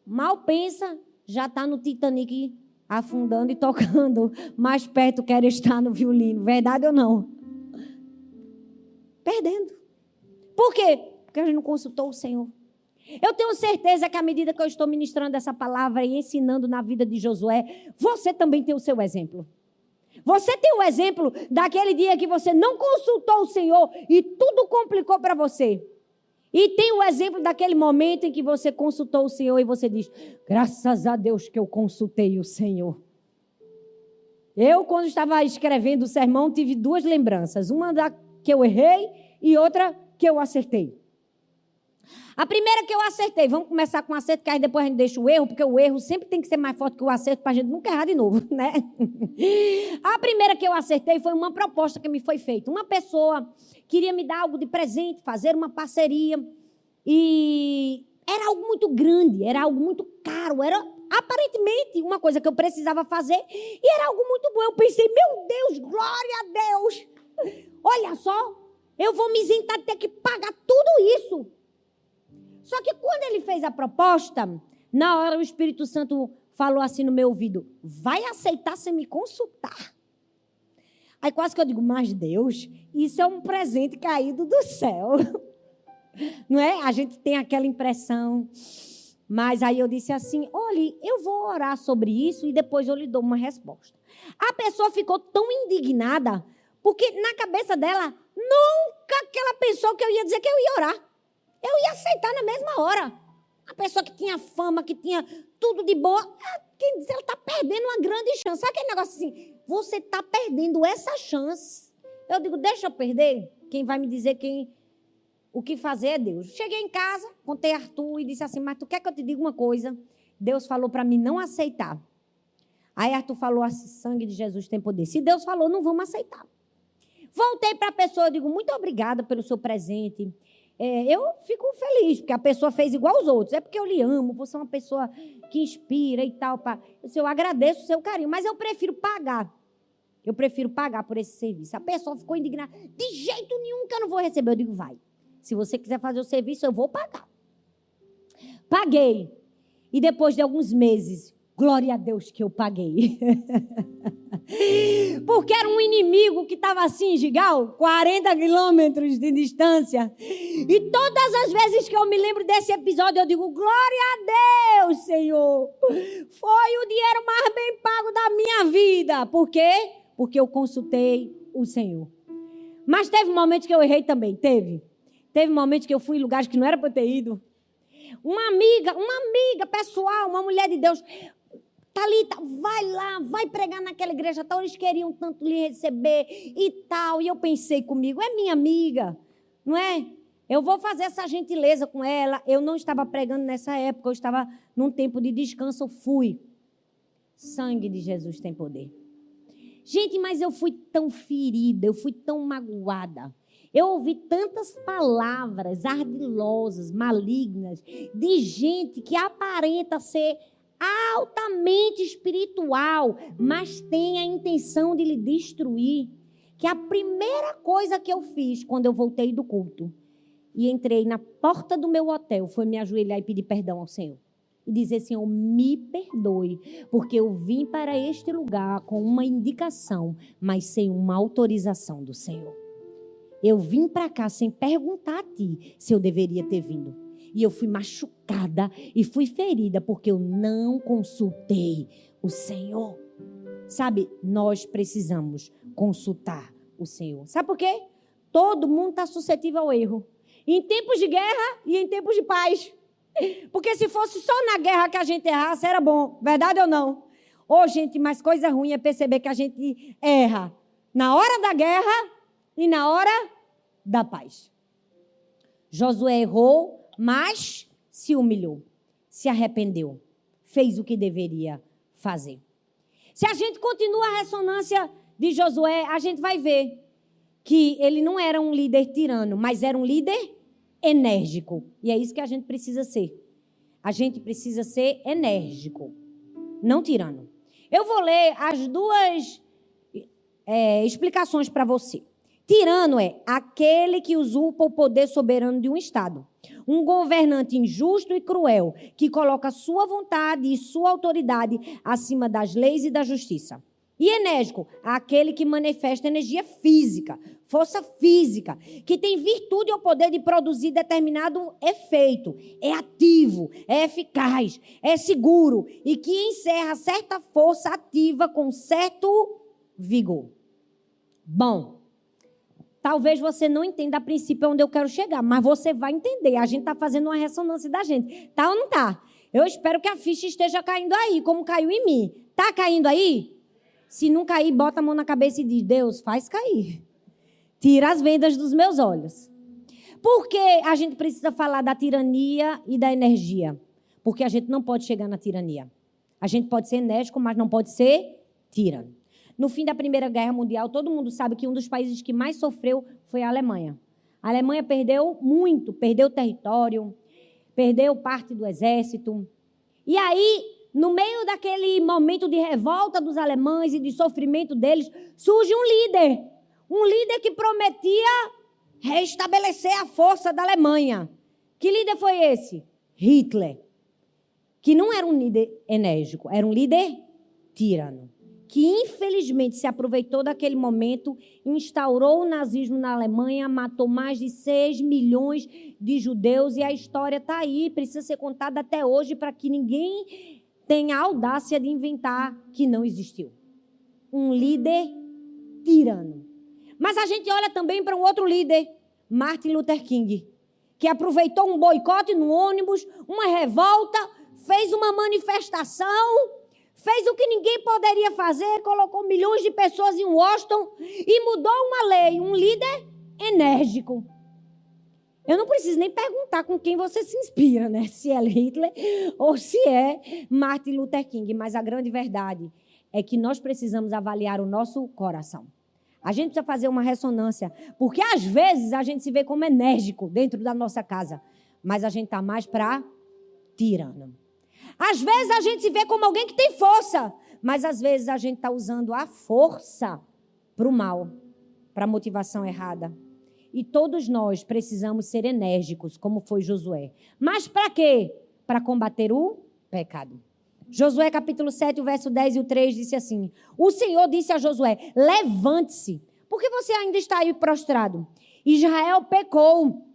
mal pensa, já está no Titanic afundando e tocando. Mais perto quer estar no violino. Verdade ou não? Perdendo. Por quê? Porque a gente não consultou o Senhor. Eu tenho certeza que à medida que eu estou ministrando essa palavra e ensinando na vida de Josué, você também tem o seu exemplo. Você tem o exemplo daquele dia que você não consultou o Senhor e tudo complicou para você. E tem o exemplo daquele momento em que você consultou o Senhor e você diz, graças a Deus que eu consultei o Senhor. Eu, quando estava escrevendo o sermão, tive duas lembranças. Uma da que eu errei e outra que eu acertei. A primeira que eu acertei, vamos começar com o acerto, que aí depois a gente deixa o erro, porque o erro sempre tem que ser mais forte que o acerto, para a gente nunca errar de novo, né? A primeira que eu acertei foi uma proposta que me foi feita. Uma pessoa queria me dar algo de presente, fazer uma parceria, e era algo muito grande, era algo muito caro, era aparentemente uma coisa que eu precisava fazer, e era algo muito bom. Eu pensei, meu Deus, glória a Deus, olha só, eu vou me isentar de ter que pagar tudo isso. Só que quando ele fez a proposta, na hora o Espírito Santo falou assim no meu ouvido, vai aceitar sem me consultar? Aí quase que eu digo, mas Deus, isso é um presente caído do céu. Não é? A gente tem aquela impressão. Mas aí eu disse assim, olha, eu vou orar sobre isso e depois eu lhe dou uma resposta. A pessoa ficou tão indignada, porque na cabeça dela, nunca que ela pensou que eu ia dizer que eu ia orar. Eu ia aceitar na mesma hora. A pessoa que tinha fama, que tinha tudo de boa, quem diz, ela está perdendo uma grande chance. Sabe aquele negócio assim? Você está perdendo essa chance. Eu digo, deixa eu perder. Quem vai me dizer o que fazer é Deus. Cheguei em casa, contei a Arthur e disse assim, mas tu quer que eu te diga uma coisa? Deus falou para mim não aceitar. Aí Arthur falou assim, sangue de Jesus tem poder. Se Deus falou, não vamos aceitar. Voltei para a pessoa, eu digo, muito obrigada pelo seu presente. Eu fico feliz, porque a pessoa fez igual aos outros. É porque eu lhe amo, você é uma pessoa que inspira e tal. Eu agradeço o seu carinho, mas eu prefiro pagar. Eu prefiro pagar por esse serviço. A pessoa ficou indignada. De jeito nenhum que eu não vou receber. Eu digo, vai. Se você quiser fazer o serviço, eu vou pagar. Paguei. E depois de alguns meses, glória a Deus que eu paguei. Porque era um inimigo que estava assim, Gigal, 40 quilômetros de distância. E todas as vezes que eu me lembro desse episódio, eu digo, glória a Deus, Senhor. Foi o dinheiro mais bem pago da minha vida. Por quê? Porque eu consultei o Senhor. Mas teve momentos que eu errei também, teve. Teve momentos que eu fui em lugares que não era para eu ter ido. Uma amiga pessoal, uma mulher de Deus... Thalita, vai lá, vai pregar naquela igreja tal, eles queriam tanto lhe receber e tal. E eu pensei comigo, é minha amiga, não é? Eu vou fazer essa gentileza com ela. Eu não estava pregando nessa época, eu estava num tempo de descanso, eu fui. Sangue de Jesus tem poder. Gente, mas eu fui tão ferida, eu fui tão magoada. Eu ouvi tantas palavras ardilosas, malignas, de gente que aparenta ser altamente espiritual, mas tem a intenção de lhe destruir, que a primeira coisa que eu fiz quando eu voltei do culto e entrei na porta do meu hotel foi me ajoelhar e pedir perdão ao Senhor. E dizer, Senhor, me perdoe, porque eu vim para este lugar com uma indicação, mas sem uma autorização do Senhor. Eu vim para cá sem perguntar a ti se eu deveria ter vindo. E eu fui machucada e fui ferida porque eu não consultei o Senhor. Sabe, nós precisamos consultar o Senhor. Sabe por quê? Todo mundo está suscetível ao erro. Em tempos de guerra e em tempos de paz. Porque se fosse só na guerra que a gente errasse, era bom. Verdade ou não? Ô, gente, mas coisa ruim é perceber que a gente erra na hora da guerra e na hora da paz. Josué errou, mas se humilhou, se arrependeu, fez o que deveria fazer. Se a gente continua a ressonância de Josué, a gente vai ver que ele não era um líder tirano, mas era um líder enérgico. E é isso que a gente precisa ser. A gente precisa ser enérgico, não tirano. Eu vou ler as duas explicações para você. Tirano é aquele que usurpa o poder soberano de um Estado. Um governante injusto e cruel, que coloca sua vontade e sua autoridade acima das leis e da justiça. E enérgico, aquele que manifesta energia física, força física, que tem virtude ou poder de produzir determinado efeito, é ativo, é eficaz, é seguro e que encerra certa força ativa com certo vigor. Bom, talvez você não entenda a princípio onde eu quero chegar, mas você vai entender. A gente está fazendo uma ressonância da gente. Tá ou não tá? Eu espero que a ficha esteja caindo aí, como caiu em mim. Tá caindo aí? Se não cair, bota a mão na cabeça e diz, Deus, faz cair. Tira as vendas dos meus olhos. Por que a gente precisa falar da tirania e da energia? Porque a gente não pode chegar na tirania. A gente pode ser enérgico, mas não pode ser tirano. No fim da Primeira Guerra Mundial, todo mundo sabe que um dos países que mais sofreu foi a Alemanha. A Alemanha perdeu muito, perdeu território, perdeu parte do exército. E aí, no meio daquele momento de revolta dos alemães e de sofrimento deles, surge um líder que prometia restabelecer a força da Alemanha. Que líder foi esse? Hitler. Que não era um líder enérgico, era um líder tirano. Que infelizmente se aproveitou daquele momento, instaurou o nazismo na Alemanha, matou mais de 6 milhões de judeus e a história está aí, precisa ser contada até hoje para que ninguém tenha a audácia de inventar que não existiu. Um líder tirano. Mas a gente olha também para um outro líder, Martin Luther King, que aproveitou um boicote no ônibus, uma revolta, fez uma manifestação, fez o que ninguém poderia fazer, colocou milhões de pessoas em Washington e mudou uma lei, um líder enérgico. Eu não preciso nem perguntar com quem você se inspira, né? Se é Hitler ou se é Martin Luther King. Mas a grande verdade é que nós precisamos avaliar o nosso coração. A gente precisa fazer uma ressonância, porque às vezes a gente se vê como enérgico dentro da nossa casa, mas a gente está mais para tirano. Às vezes a gente se vê como alguém que tem força, mas às vezes a gente está usando a força para o mal, para a motivação errada. E todos nós precisamos ser enérgicos, como foi Josué. Mas para quê? Para combater o pecado. Josué capítulo 7, o verso 10 e o 3 disse assim: o Senhor disse a Josué, levante-se, porque você ainda está aí prostrado. Israel pecou,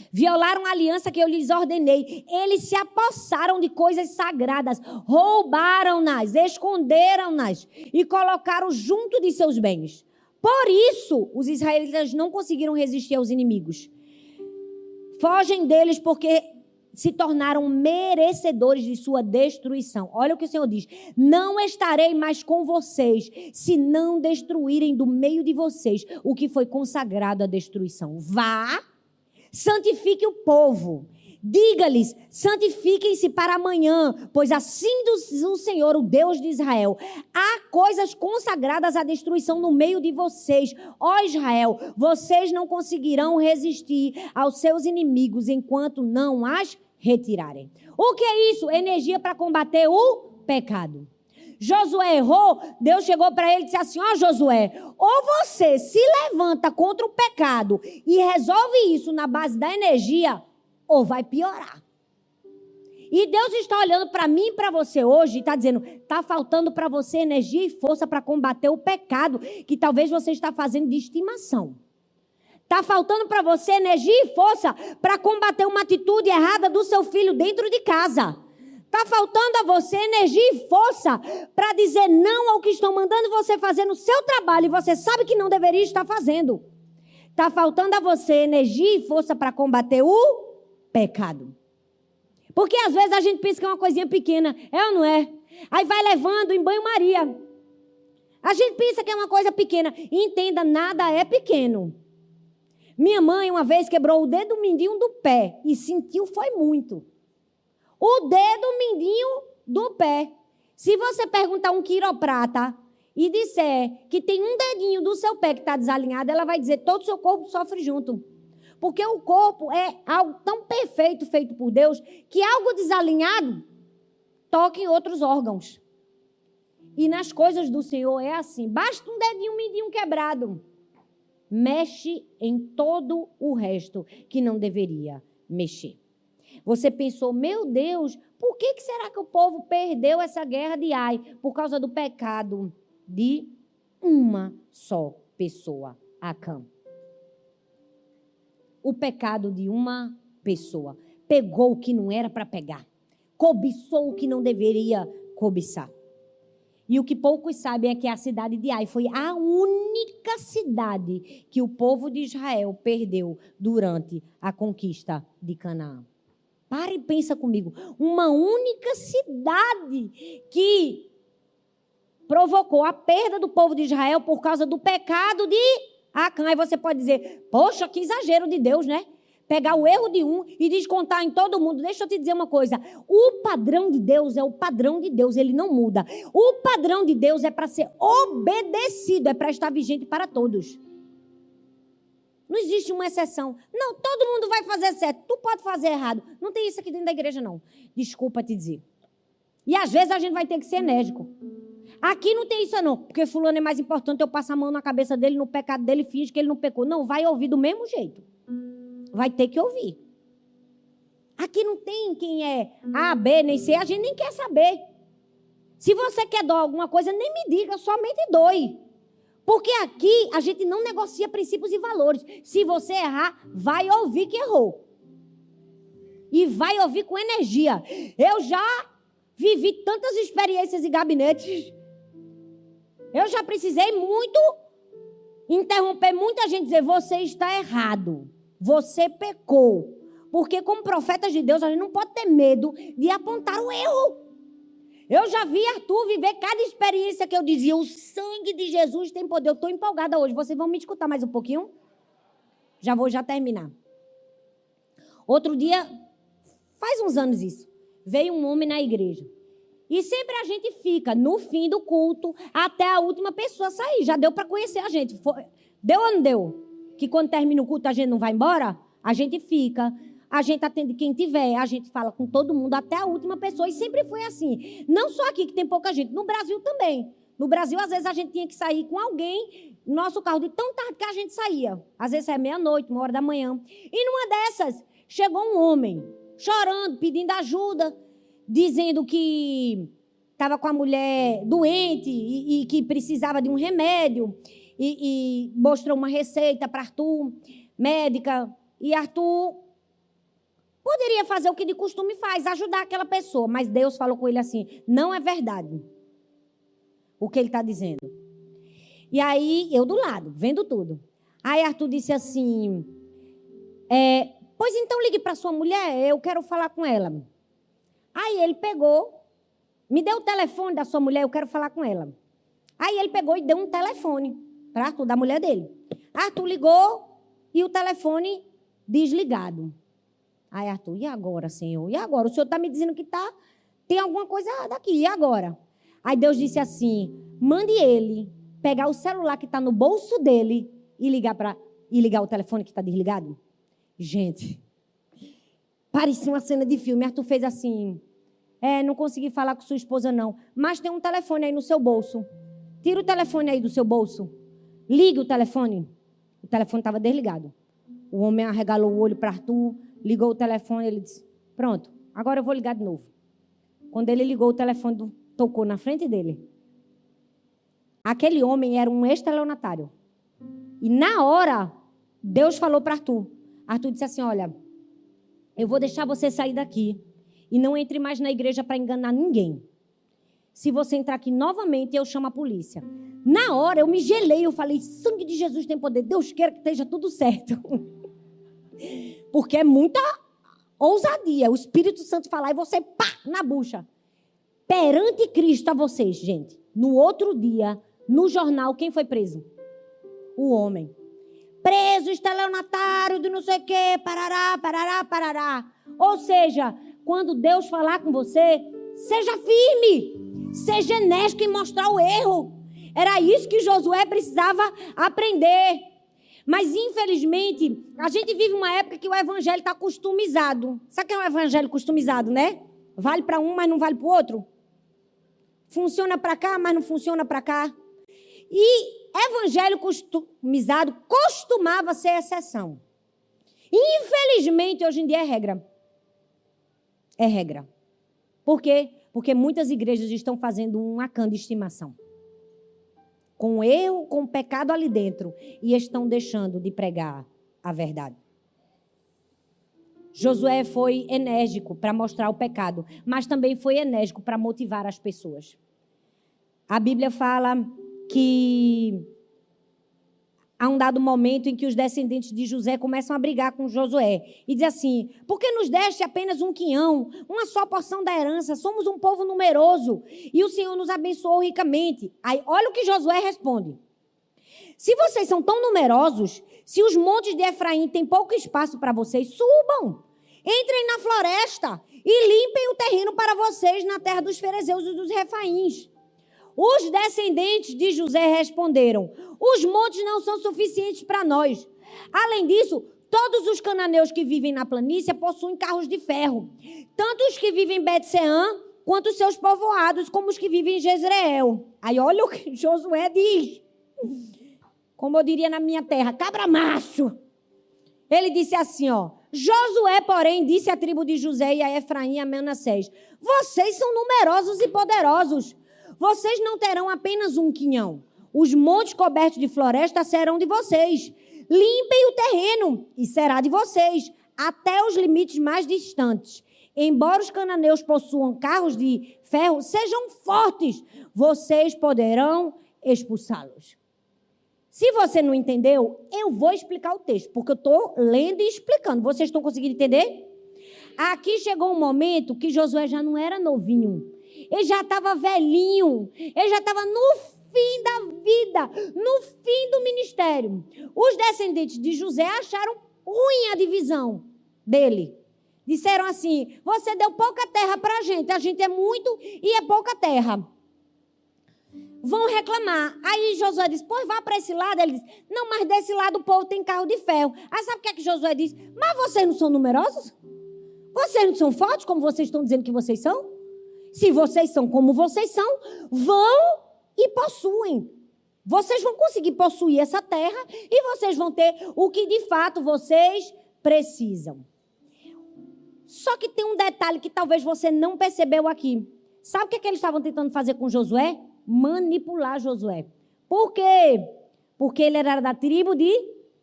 violaram a aliança que eu lhes ordenei. Eles se apossaram de coisas sagradas, roubaram-nas, esconderam-nas e colocaram junto de seus bens. Por isso, os israelitas não conseguiram resistir aos inimigos. Fogem deles porque se tornaram merecedores de sua destruição. Olha o que o Senhor diz: não estarei mais com vocês, se não destruírem do meio de vocês o que foi consagrado à destruição. Vá, santifique o povo. Diga-lhes, santifiquem-se para amanhã, pois assim diz o Senhor, o Deus de Israel: há coisas consagradas à destruição no meio de vocês. Ó Israel, vocês não conseguirão resistir aos seus inimigos enquanto não as retirarem. O que é isso? Energia para combater o pecado. Josué errou, Deus chegou para ele e disse assim, ó Josué, ou você se levanta contra o pecado e resolve isso na base da energia, ou vai piorar. E Deus está olhando para mim e para você hoje e está dizendo, está faltando para você energia e força para combater o pecado que talvez você está fazendo de estimação. Está faltando para você energia e força para combater uma atitude errada do seu filho dentro de casa. Está faltando a você energia e força para dizer não ao que estão mandando você fazer no seu trabalho e você sabe que não deveria estar fazendo. Está faltando a você energia e força para combater o pecado. Porque às vezes a gente pensa que é uma coisinha pequena, é ou não é? Aí vai levando em banho-maria. A gente pensa que é uma coisa pequena. E entenda, nada é pequeno. Minha mãe uma vez quebrou o dedo mindinho do pé e sentiu foi muito. O dedo mindinho do pé. Se você perguntar a um quiroprata e disser que tem um dedinho do seu pé que está desalinhado, ela vai dizer que todo o seu corpo sofre junto. Porque o corpo é algo tão perfeito feito por Deus que algo desalinhado toca em outros órgãos. E nas coisas do Senhor é assim. Basta um dedinho mindinho quebrado. Mexe em todo o resto que não deveria mexer. Você pensou, meu Deus, por que será que o povo perdeu essa guerra de Ai? Por causa do pecado de uma só pessoa, Acã. O pecado de uma pessoa. Pegou o que não era para pegar. Cobiçou o que não deveria cobiçar. E o que poucos sabem é que a cidade de Ai foi a única cidade que o povo de Israel perdeu durante a conquista de Canaã. Para e pensa comigo. Uma única cidade que provocou a perda do povo de Israel por causa do pecado de Acã. Aí você pode dizer, poxa, que exagero de Deus, né? Pegar o erro de um e descontar em todo mundo. Deixa eu te dizer uma coisa. O padrão de Deus é o padrão de Deus, ele não muda. O padrão de Deus é para ser obedecido, é para estar vigente para todos. Não existe uma exceção. Não, todo mundo vai fazer certo. Tu pode fazer errado. Não tem isso aqui dentro da igreja, não. Desculpa te dizer. E às vezes a gente vai ter que ser enérgico. Aqui não tem isso, não. Porque fulano é mais importante, eu passo a mão na cabeça dele, no pecado dele, finge que ele não pecou. Não, vai ouvir do mesmo jeito. Vai ter que ouvir. Aqui não tem quem é A, B, nem C. A gente nem quer saber. Se você quer doar alguma coisa, nem me diga, somente doe. Porque aqui a gente não negocia princípios e valores. Se você errar, vai ouvir que errou. E vai ouvir com energia. Eu já vivi tantas experiências em gabinetes. Eu já precisei muito interromper muita gente, dizer, você está errado. Você pecou. Porque como profetas de Deus, a gente não pode ter medo de apontar o erro. Eu já vi Arthur viver cada experiência que eu dizia, o sangue de Jesus tem poder. Eu estou empolgada hoje. Vocês vão me escutar mais um pouquinho? Já vou terminar. Outro dia, faz uns anos isso, veio um homem na igreja. E sempre a gente fica no fim do culto até a última pessoa sair. Já deu para conhecer a gente. Deu ou não deu? Que quando termina o culto a gente não vai embora? A gente fica... A gente atende quem tiver, a gente fala com todo mundo até a última pessoa. E sempre foi assim. Não só aqui que tem pouca gente, no Brasil também. No Brasil, às vezes, a gente tinha que sair com alguém no nosso carro de tão tarde que a gente saía. Às vezes é meia-noite, 1h da manhã. E numa dessas, chegou um homem, chorando, pedindo ajuda, dizendo que estava com a mulher doente e que precisava de um remédio. E mostrou uma receita para Arthur, médica. E Arthur... poderia fazer o que de costume faz, ajudar aquela pessoa. Mas Deus falou com ele assim, não é verdade o que ele está dizendo. E aí, eu do lado, vendo tudo. Aí Arthur disse assim, pois então ligue para sua mulher, eu quero falar com ela. Aí ele pegou, me deu o telefone da sua mulher, eu quero falar com ela. Aí ele pegou e deu um telefone para Arthur, da mulher dele. Arthur ligou e o telefone desligado. Aí Arthur, e agora, Senhor? E agora? O Senhor está me dizendo que tem alguma coisa errada aqui. E agora? Aí Deus disse assim, mande ele pegar o celular que está no bolso dele e ligar o telefone que está desligado. Gente, Parecia uma cena de filme. Arthur fez assim. Não consegui falar com sua esposa, não. Mas tem um telefone aí no seu bolso. Tira o telefone aí do seu bolso. Ligue o telefone. O telefone estava desligado. O homem arregalou o olho para Arthur, ligou o telefone, ele disse, pronto, agora eu vou ligar de novo. Quando ele ligou, o telefone tocou na frente dele. Aquele homem era um estelionatário. E na hora, Deus falou para Arthur. Arthur disse assim, olha, eu vou deixar você sair daqui e não entre mais na igreja para enganar ninguém. Se você entrar aqui novamente, eu chamo a polícia. Na hora, eu me gelei, eu falei, sangue de Jesus tem poder, Deus queira que esteja tudo certo. Porque é muita ousadia, o Espírito Santo falar e você, pá, na bucha. Perante Cristo a vocês, gente. No outro dia, no jornal, quem foi preso? O homem. Preso, estelionatário, de não sei o quê, parará, parará, parará. Ou seja, quando Deus falar com você, seja firme, seja enérgico em mostrar o erro. Era isso que Josué precisava aprender. Mas, infelizmente, a gente vive uma época que o evangelho está customizado. Sabe o que é um evangelho customizado, né? Vale para um, mas não vale para o outro. Funciona para cá, mas não funciona para cá. E evangelho customizado costumava ser exceção. Infelizmente, hoje em dia é regra. É regra. Por quê? Porque muitas igrejas estão fazendo uma cã de estimação. Com erro, com pecado ali dentro. E estão deixando de pregar a verdade. Josué foi enérgico para mostrar o pecado, mas também foi enérgico para motivar as pessoas. A Bíblia fala que há um dado momento em que os descendentes de José começam a brigar com Josué. E diz assim, por que nos deste apenas um quinhão, uma só porção da herança? Somos um povo numeroso e o Senhor nos abençoou ricamente. Aí, olha o que Josué responde. Se vocês são tão numerosos, se os montes de Efraim têm pouco espaço para vocês, subam. Entrem na floresta e limpem o terreno para vocês na terra dos ferezeus e dos refaíns. Os descendentes de José responderam, os montes não são suficientes para nós. Além disso, todos os cananeus que vivem na planície possuem carros de ferro. Tanto os que vivem em Bet-Seã, quanto os seus povoados, como os que vivem em Jezreel. Aí olha o que Josué diz. Como eu diria na minha terra, cabra macho. Ele disse assim, ó. Josué, porém, disse à tribo de José e a Efraim e a Manassés, vocês são numerosos e poderosos. Vocês não terão apenas um quinhão. Os montes cobertos de floresta serão de vocês. Limpem o terreno e será de vocês, até os limites mais distantes. Embora os cananeus possuam carros de ferro, sejam fortes. Vocês poderão expulsá-los. Se você não entendeu, eu vou explicar o texto, porque eu estou lendo e explicando. Vocês estão conseguindo entender? Aqui chegou um momento que Josué já não era novinho. Ele já estava velhinho. Ele já estava no fim da vida, no fim do ministério. Os descendentes de José acharam ruim a divisão dele. Disseram assim, você deu pouca terra para a gente é muito e é pouca terra. Vão reclamar. Aí Josué disse, pois vá para esse lado. Ele disse, não, mas desse lado o povo tem carro de ferro. Aí sabe o que é que Josué disse? Mas vocês não são numerosos? Vocês não são fortes como vocês estão dizendo que vocês são? Se vocês são como vocês são, vão e possuem. Vocês vão conseguir possuir essa terra e vocês vão ter o que de fato vocês precisam. Só que tem um detalhe que talvez você não percebeu aqui. Sabe o que eles estavam tentando fazer com Josué? Manipular Josué. Por quê? Porque ele era da tribo de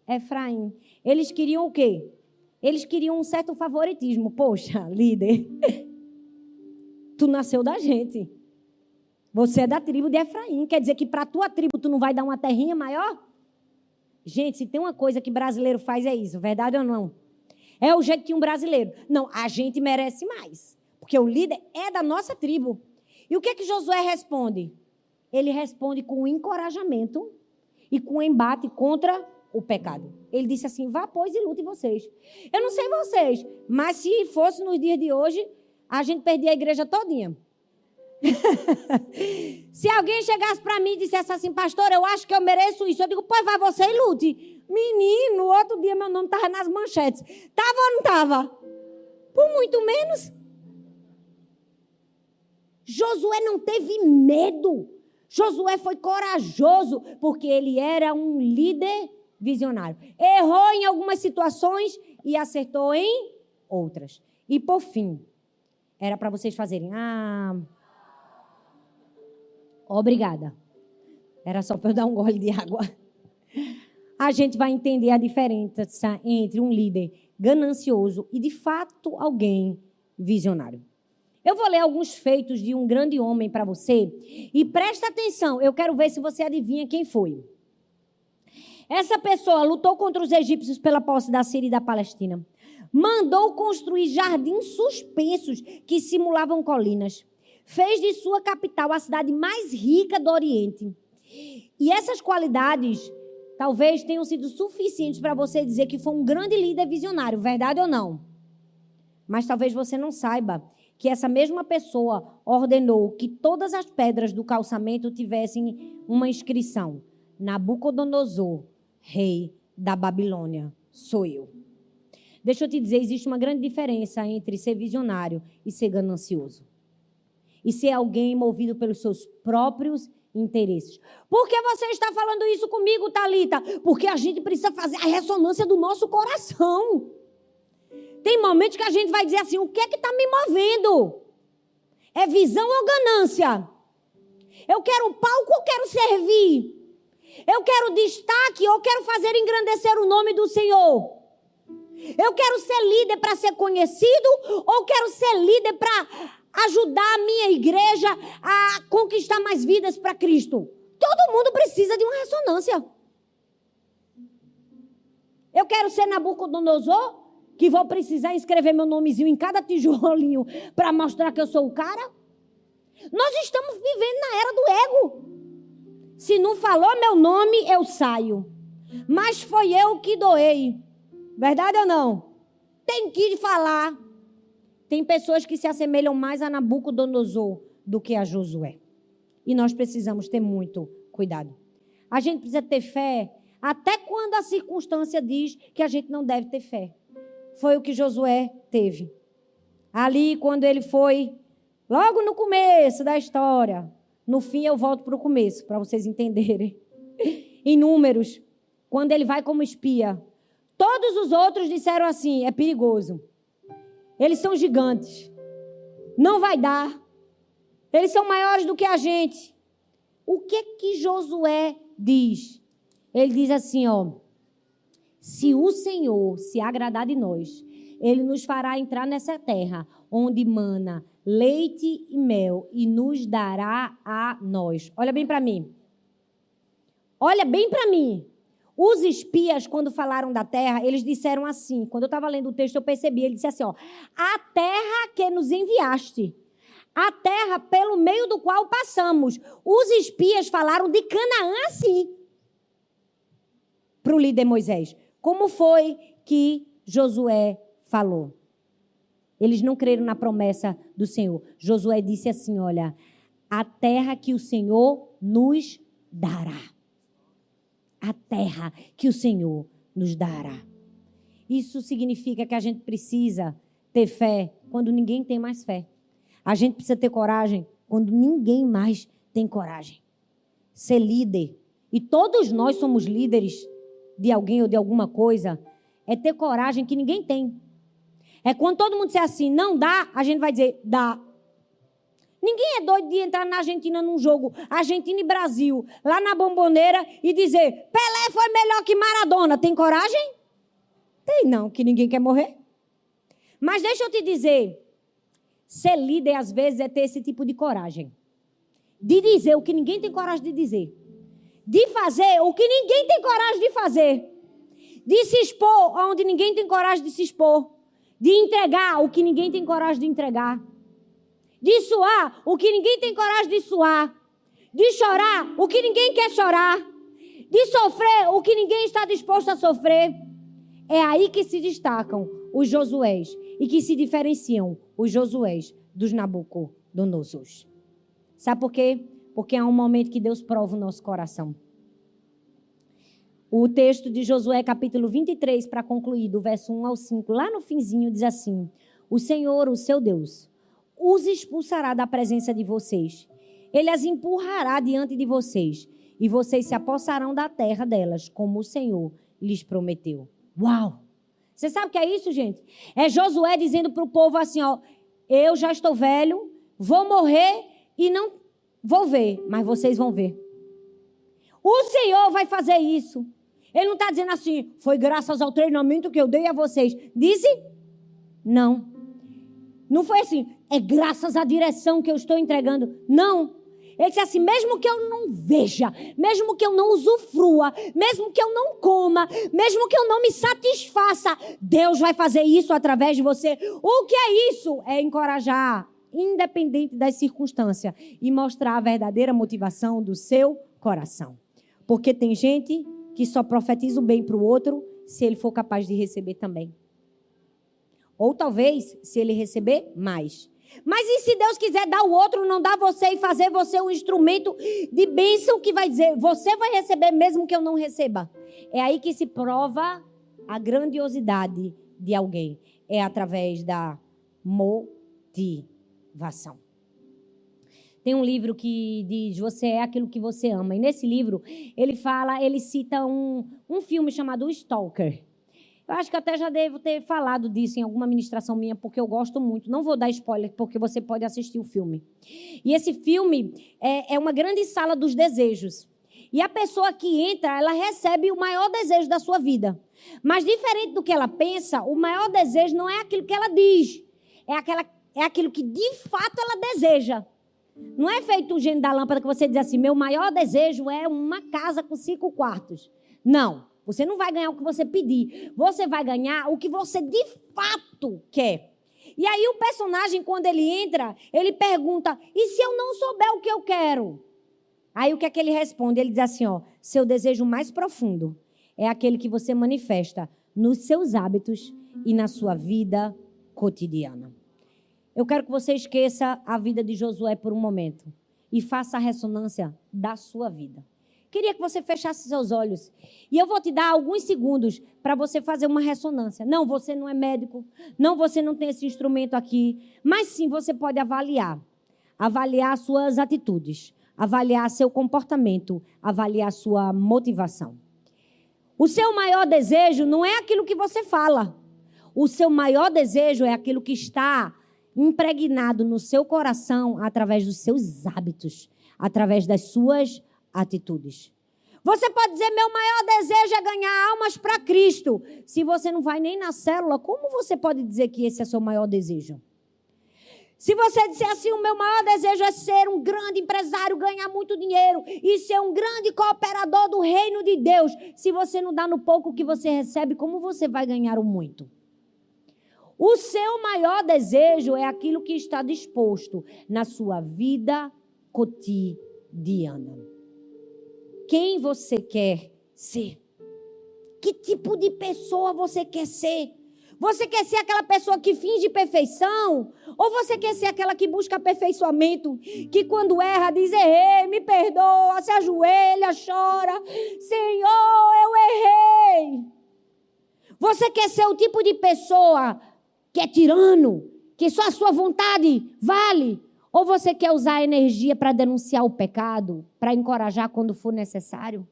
Efraim. Eles queriam o quê? Eles queriam um certo favoritismo. Poxa, líder, tu nasceu da gente. Você é da tribo de Efraim. Quer dizer que para a tua tribo tu não vai dar uma terrinha maior? Gente, se tem uma coisa que brasileiro faz é isso. Verdade ou não? É o jeito que um brasileiro. Não, a gente merece mais. Porque o líder é da nossa tribo. E o que é que Josué responde? Ele responde com encorajamento e com embate contra o pecado. Ele disse assim, vá, pois, e lute vocês. Eu não sei vocês, mas se fosse nos dias de hoje, a gente perdia a igreja todinha. Se alguém chegasse para mim e dissesse assim, pastor, eu acho que eu mereço isso. Eu digo, pois vai você e lute. Menino, outro dia meu nome estava nas manchetes. Estava ou não estava? por muito menos. Josué não teve medo. Josué foi corajoso, porque ele era um líder visionário. Errou em algumas situações e acertou em outras. E por fim, era para vocês fazerem, obrigada. Era só para eu dar um gole de água. A gente vai entender a diferença entre um líder ganancioso e, de fato, alguém visionário. Eu vou ler alguns feitos de um grande homem para você. E presta atenção, eu quero ver se você adivinha quem foi. Essa pessoa lutou contra os egípcios pela posse da Síria e da Palestina. Mandou construir jardins suspensos que simulavam colinas. Fez de sua capital a cidade mais rica do Oriente. E essas qualidades talvez tenham sido suficientes para você dizer que foi um grande líder visionário, verdade ou não? Mas talvez você não saiba que essa mesma pessoa ordenou que todas as pedras do calçamento tivessem uma inscrição: Nabucodonosor, rei da Babilônia, sou eu. Deixa eu te dizer, existe uma grande diferença entre ser visionário e ser ganancioso. E ser alguém movido pelos seus próprios interesses. Por que você está falando isso comigo, Thalita? Porque a gente precisa fazer a ressonância do nosso coração. Tem momentos que a gente vai dizer assim, o que é que está me movendo? É visão ou ganância? Eu quero palco ou quero servir? Eu quero destaque ou quero fazer engrandecer o nome do Senhor? Eu quero ser líder para ser conhecido ou quero ser líder para ajudar a minha igreja a conquistar mais vidas para Cristo? Todo mundo precisa de uma ressonância. Eu quero ser Nabucodonosor, que vou precisar escrever meu nomezinho em cada tijolinho para mostrar que eu sou o cara? Nós estamos vivendo na era do ego. Se não falou meu nome, eu saio. Mas foi eu que doei. Verdade ou não? Tem que falar. Tem pessoas que se assemelham mais a Nabucodonosor do que a Josué. E nós precisamos ter muito cuidado. A gente precisa ter fé até quando a circunstância diz que a gente não deve ter fé. Foi o que Josué teve. Ali, quando ele foi, logo no começo da história. No fim, eu volto para o começo, para vocês entenderem. Em Números, quando ele vai como espia, todos os outros disseram assim, é perigoso. Eles são gigantes. Não vai dar. Eles são maiores do que a gente. O que Josué diz? Ele diz assim, se o Senhor se agradar de nós, Ele nos fará entrar nessa terra, onde mana leite e mel, e nos dará a nós. Olha bem para mim. Olha bem para mim. Os espias, quando falaram da terra, eles disseram assim, quando eu estava lendo o texto, eu percebi, ele disse assim, a terra que nos enviaste, a terra pelo meio do qual passamos. Os espias falaram de Canaã assim, para o líder Moisés. Como foi que Josué falou? Eles não creram na promessa do Senhor. Josué disse assim, olha, a terra que o Senhor nos dará. A terra que o Senhor nos dará. Isso significa que a gente precisa ter fé quando ninguém tem mais fé. A gente precisa ter coragem quando ninguém mais tem coragem. Ser líder. E todos nós somos líderes de alguém ou de alguma coisa. É ter coragem que ninguém tem. É quando todo mundo disser assim, não dá, a gente vai dizer, dá. Ninguém é doido de entrar na Argentina num jogo Argentina e Brasil, lá na Bomboneira, e dizer, Pelé foi melhor que Maradona. Tem coragem? Tem não, que ninguém quer morrer. Mas deixa eu te dizer, ser líder às vezes é ter esse tipo de coragem. De dizer o que ninguém tem coragem de dizer. De fazer o que ninguém tem coragem de fazer. De se expor onde ninguém tem coragem de se expor. De entregar o que ninguém tem coragem de entregar. De suar o que ninguém tem coragem de suar. De chorar o que ninguém quer chorar. De sofrer o que ninguém está disposto a sofrer. É aí que se destacam os Josués e que se diferenciam os Josués dos Nabucodonosor. Sabe por quê? Porque há um momento que Deus prova o nosso coração. O texto de Josué, capítulo 23, para concluir, do verso 1 ao 5, lá no finzinho, diz assim: o Senhor, o seu Deus, os expulsará da presença de vocês. Ele as empurrará diante de vocês, e vocês se apossarão da terra delas, como o Senhor lhes prometeu. Uau! Você sabe o que é isso, gente? É Josué dizendo para o povo assim, ó, eu já estou velho, vou morrer e não vou ver, mas vocês vão ver. O Senhor vai fazer isso. Ele não está dizendo assim, foi graças ao treinamento que eu dei a vocês. Disse? Não. Não foi assim, é graças à direção que eu estou entregando. Não. Ele disse assim, mesmo que eu não veja, mesmo que eu não usufrua, mesmo que eu não coma, mesmo que eu não me satisfaça, Deus vai fazer isso através de você. O que é isso? É encorajar, independente das circunstâncias, e mostrar a verdadeira motivação do seu coração. Porque tem gente que só profetiza o bem para o outro se ele for capaz de receber também. Ou talvez, se ele receber, mais. Mas e se Deus quiser dar o outro, não dar você e fazer você um instrumento de bênção que vai dizer, você vai receber mesmo que eu não receba? É aí que se prova a grandiosidade de alguém. É através da motivação. Tem um livro que diz, você é aquilo que você ama. E nesse livro, ele cita um filme chamado Stalker. Eu acho que até já devo ter falado disso em alguma ministração minha, porque eu gosto muito. Não vou dar spoiler, porque você pode assistir o filme. E esse filme é uma grande sala dos desejos. E a pessoa que entra, ela recebe o maior desejo da sua vida. Mas diferente do que ela pensa, o maior desejo não é aquilo que ela diz. É aquilo que de fato ela deseja. Não é feito o gênio da lâmpada que você diz assim, meu maior desejo é uma casa com 5 quartos. Não. Você não vai ganhar o que você pedir. Você vai ganhar o que você de fato quer. E aí o personagem, quando ele entra, ele pergunta, e se eu não souber o que eu quero? Aí o que é que ele responde? Ele diz assim, ó, seu desejo mais profundo é aquele que você manifesta nos seus hábitos e na sua vida cotidiana. Eu quero que você esqueça a vida de Josué por um momento e faça a ressonância da sua vida. Queria que você fechasse seus olhos. E eu vou te dar alguns segundos para você fazer uma ressonância. Não, você não é médico. Não, você não tem esse instrumento aqui. Mas sim, você pode avaliar. Avaliar suas atitudes. Avaliar seu comportamento. Avaliar sua motivação. O seu maior desejo não é aquilo que você fala. O seu maior desejo é aquilo que está impregnado no seu coração através dos seus hábitos. Através das suas atitudes. Você pode dizer, meu maior desejo é ganhar almas para Cristo. Se você não vai nem na célula, como você pode dizer que esse é seu maior desejo? Se você disser assim, o meu maior desejo é ser um grande empresário, ganhar muito dinheiro e ser um grande cooperador do reino de Deus. Se você não dá no pouco que você recebe, como você vai ganhar o muito? O seu maior desejo é aquilo que está disposto na sua vida cotidiana. Quem você quer ser? Que tipo de pessoa você quer ser? Você quer ser aquela pessoa que finge perfeição? Ou você quer ser aquela que busca aperfeiçoamento? Que quando erra diz, errei, me perdoa, se ajoelha, chora. Senhor, eu errei. Você quer ser o tipo de pessoa que é tirano? Que só a sua vontade vale? Ou você quer usar a energia para denunciar o pecado, para encorajar quando for necessário?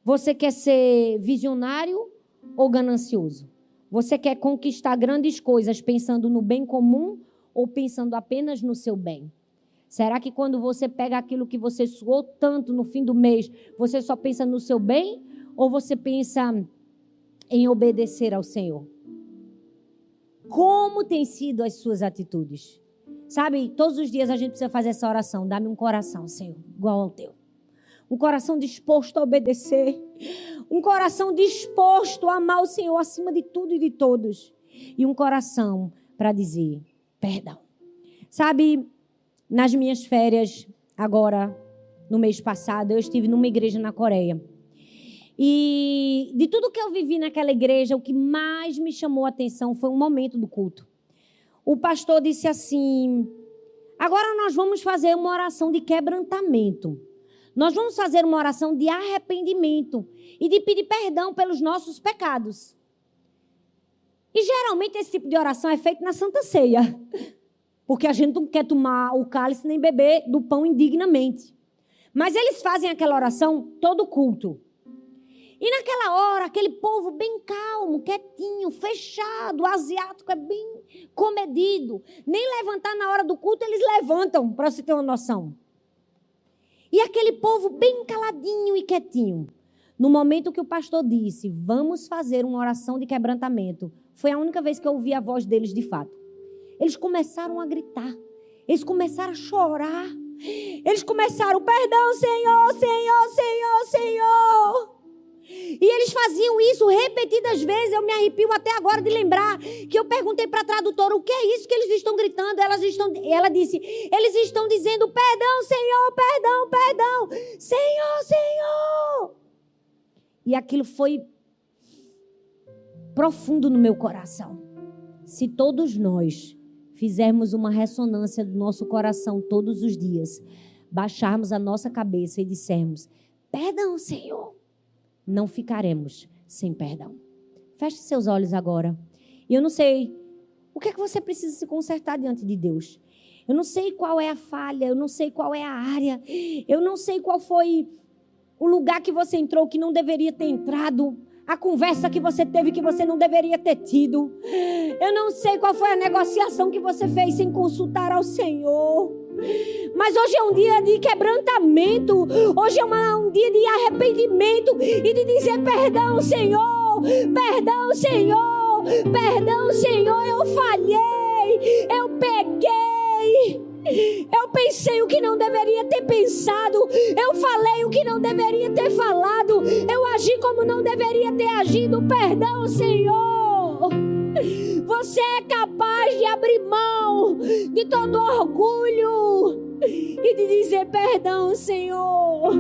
Você quer ser visionário ou ganancioso? Você quer conquistar grandes coisas pensando no bem comum ou pensando apenas no seu bem? Será que quando você pega aquilo que você suou tanto no fim do mês, você só pensa no seu bem ou você pensa em obedecer ao Senhor? Como têm sido as suas atitudes? Sabe, todos os dias a gente precisa fazer essa oração. Dá-me um coração, Senhor, igual ao teu. Um coração disposto a obedecer. Um coração disposto a amar o Senhor acima de tudo e de todos. E um coração para dizer perdão. Sabe, nas minhas férias, agora, no mês passado, eu estive numa igreja na Coreia. E de tudo que eu vivi naquela igreja, o que mais me chamou a atenção foi um momento do culto. O pastor disse assim, agora nós vamos fazer uma oração de quebrantamento. Nós vamos fazer uma oração de arrependimento e de pedir perdão pelos nossos pecados. E geralmente esse tipo de oração é feito na Santa Ceia. Porque a gente não quer tomar o cálice nem beber do pão indignamente. Mas eles fazem aquela oração todo culto. E naquela hora, aquele povo bem calmo, quietinho, fechado, o asiático é bem comedido. Nem levantar na hora do culto eles levantam, para você ter uma noção. E aquele povo bem caladinho e quietinho. No momento que o pastor disse, vamos fazer uma oração de quebrantamento, foi a única vez que eu ouvi a voz deles de fato. Eles começaram a gritar, eles começaram a chorar, eles começaram, perdão, Senhor, Senhor, Senhor, Senhor. E eles faziam isso repetidas vezes, eu me arrepio até agora de lembrar, que eu perguntei para a tradutora, o que é isso que eles estão gritando? Ela disse, eles estão dizendo, perdão, Senhor, perdão, perdão, Senhor, Senhor. E aquilo foi profundo no meu coração. Se todos nós fizermos uma ressonância do nosso coração todos os dias, baixarmos a nossa cabeça e dissermos, perdão, Senhor, não ficaremos sem perdão. Feche seus olhos agora. E eu não sei o que é que você precisa se consertar diante de Deus. Eu não sei qual é a falha, eu não sei qual é a área, eu não sei qual foi o lugar que você entrou que não deveria ter entrado, a conversa que você teve que você não deveria ter tido. Eu não sei qual foi a negociação que você fez sem consultar ao Senhor. Mas hoje é um dia de quebrantamento. Hoje é um dia de arrependimento e de dizer perdão, Senhor. Perdão, Senhor. Perdão, Senhor. Eu falhei. Eu peguei. Eu pensei o que não deveria ter pensado. Eu falei o que não deveria ter falado. Eu agi como não deveria ter agido. Perdão, Senhor. Você é capaz de abrir mão de todo orgulho e de dizer perdão, Senhor.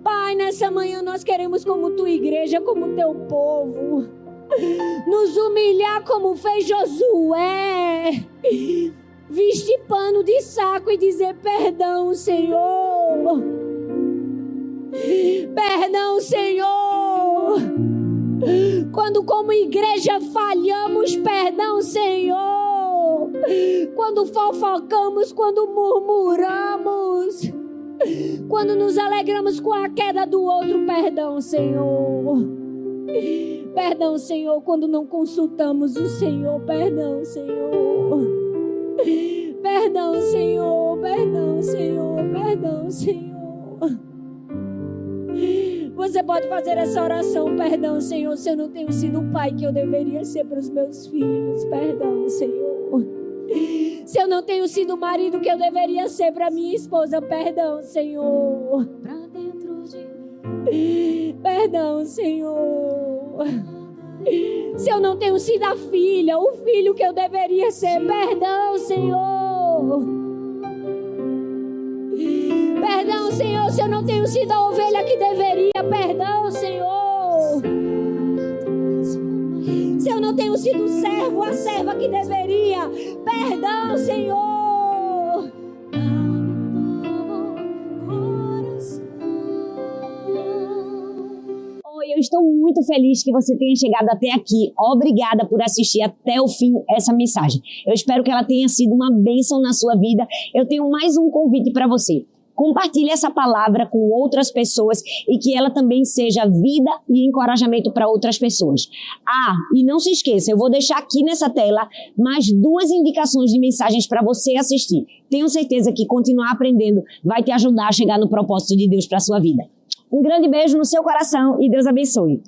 Pai, nessa manhã nós queremos, como tua igreja, como teu povo, nos humilhar como fez Josué, vestir pano de saco e dizer perdão, Senhor. Perdão, Senhor. Quando como igreja falhamos, perdão, Senhor. Quando fofocamos, quando murmuramos, quando nos alegramos com a queda do outro, perdão, Senhor. Perdão, Senhor, quando não consultamos o Senhor, perdão, Senhor. Perdão, Senhor, perdão, Senhor, perdão, Senhor. Você pode fazer essa oração, perdão, Senhor, se eu não tenho sido o pai que eu deveria ser para os meus filhos, perdão, Senhor. Se eu não tenho sido o marido que eu deveria ser para minha esposa, perdão, Senhor. Perdão, Senhor. Se eu não tenho sido a filha, o filho que eu deveria ser, perdão, Senhor. Perdão, Senhor, se eu não tenho sido a ovelha que deveria, perdão, Senhor. Se eu não tenho sido o servo, a serva que deveria, perdão, Senhor. Eu estou muito feliz que você tenha chegado até aqui. Obrigada por assistir até o fim essa mensagem. Eu espero que ela tenha sido uma bênção na sua vida. Eu tenho mais um convite para você. Compartilhe essa palavra com outras pessoas e que ela também seja vida e encorajamento para outras pessoas. E não se esqueça, eu vou deixar aqui nessa tela mais 2 indicações de mensagens para você assistir. Tenho certeza que continuar aprendendo vai te ajudar a chegar no propósito de Deus para a sua vida. Um grande beijo no seu coração e Deus abençoe.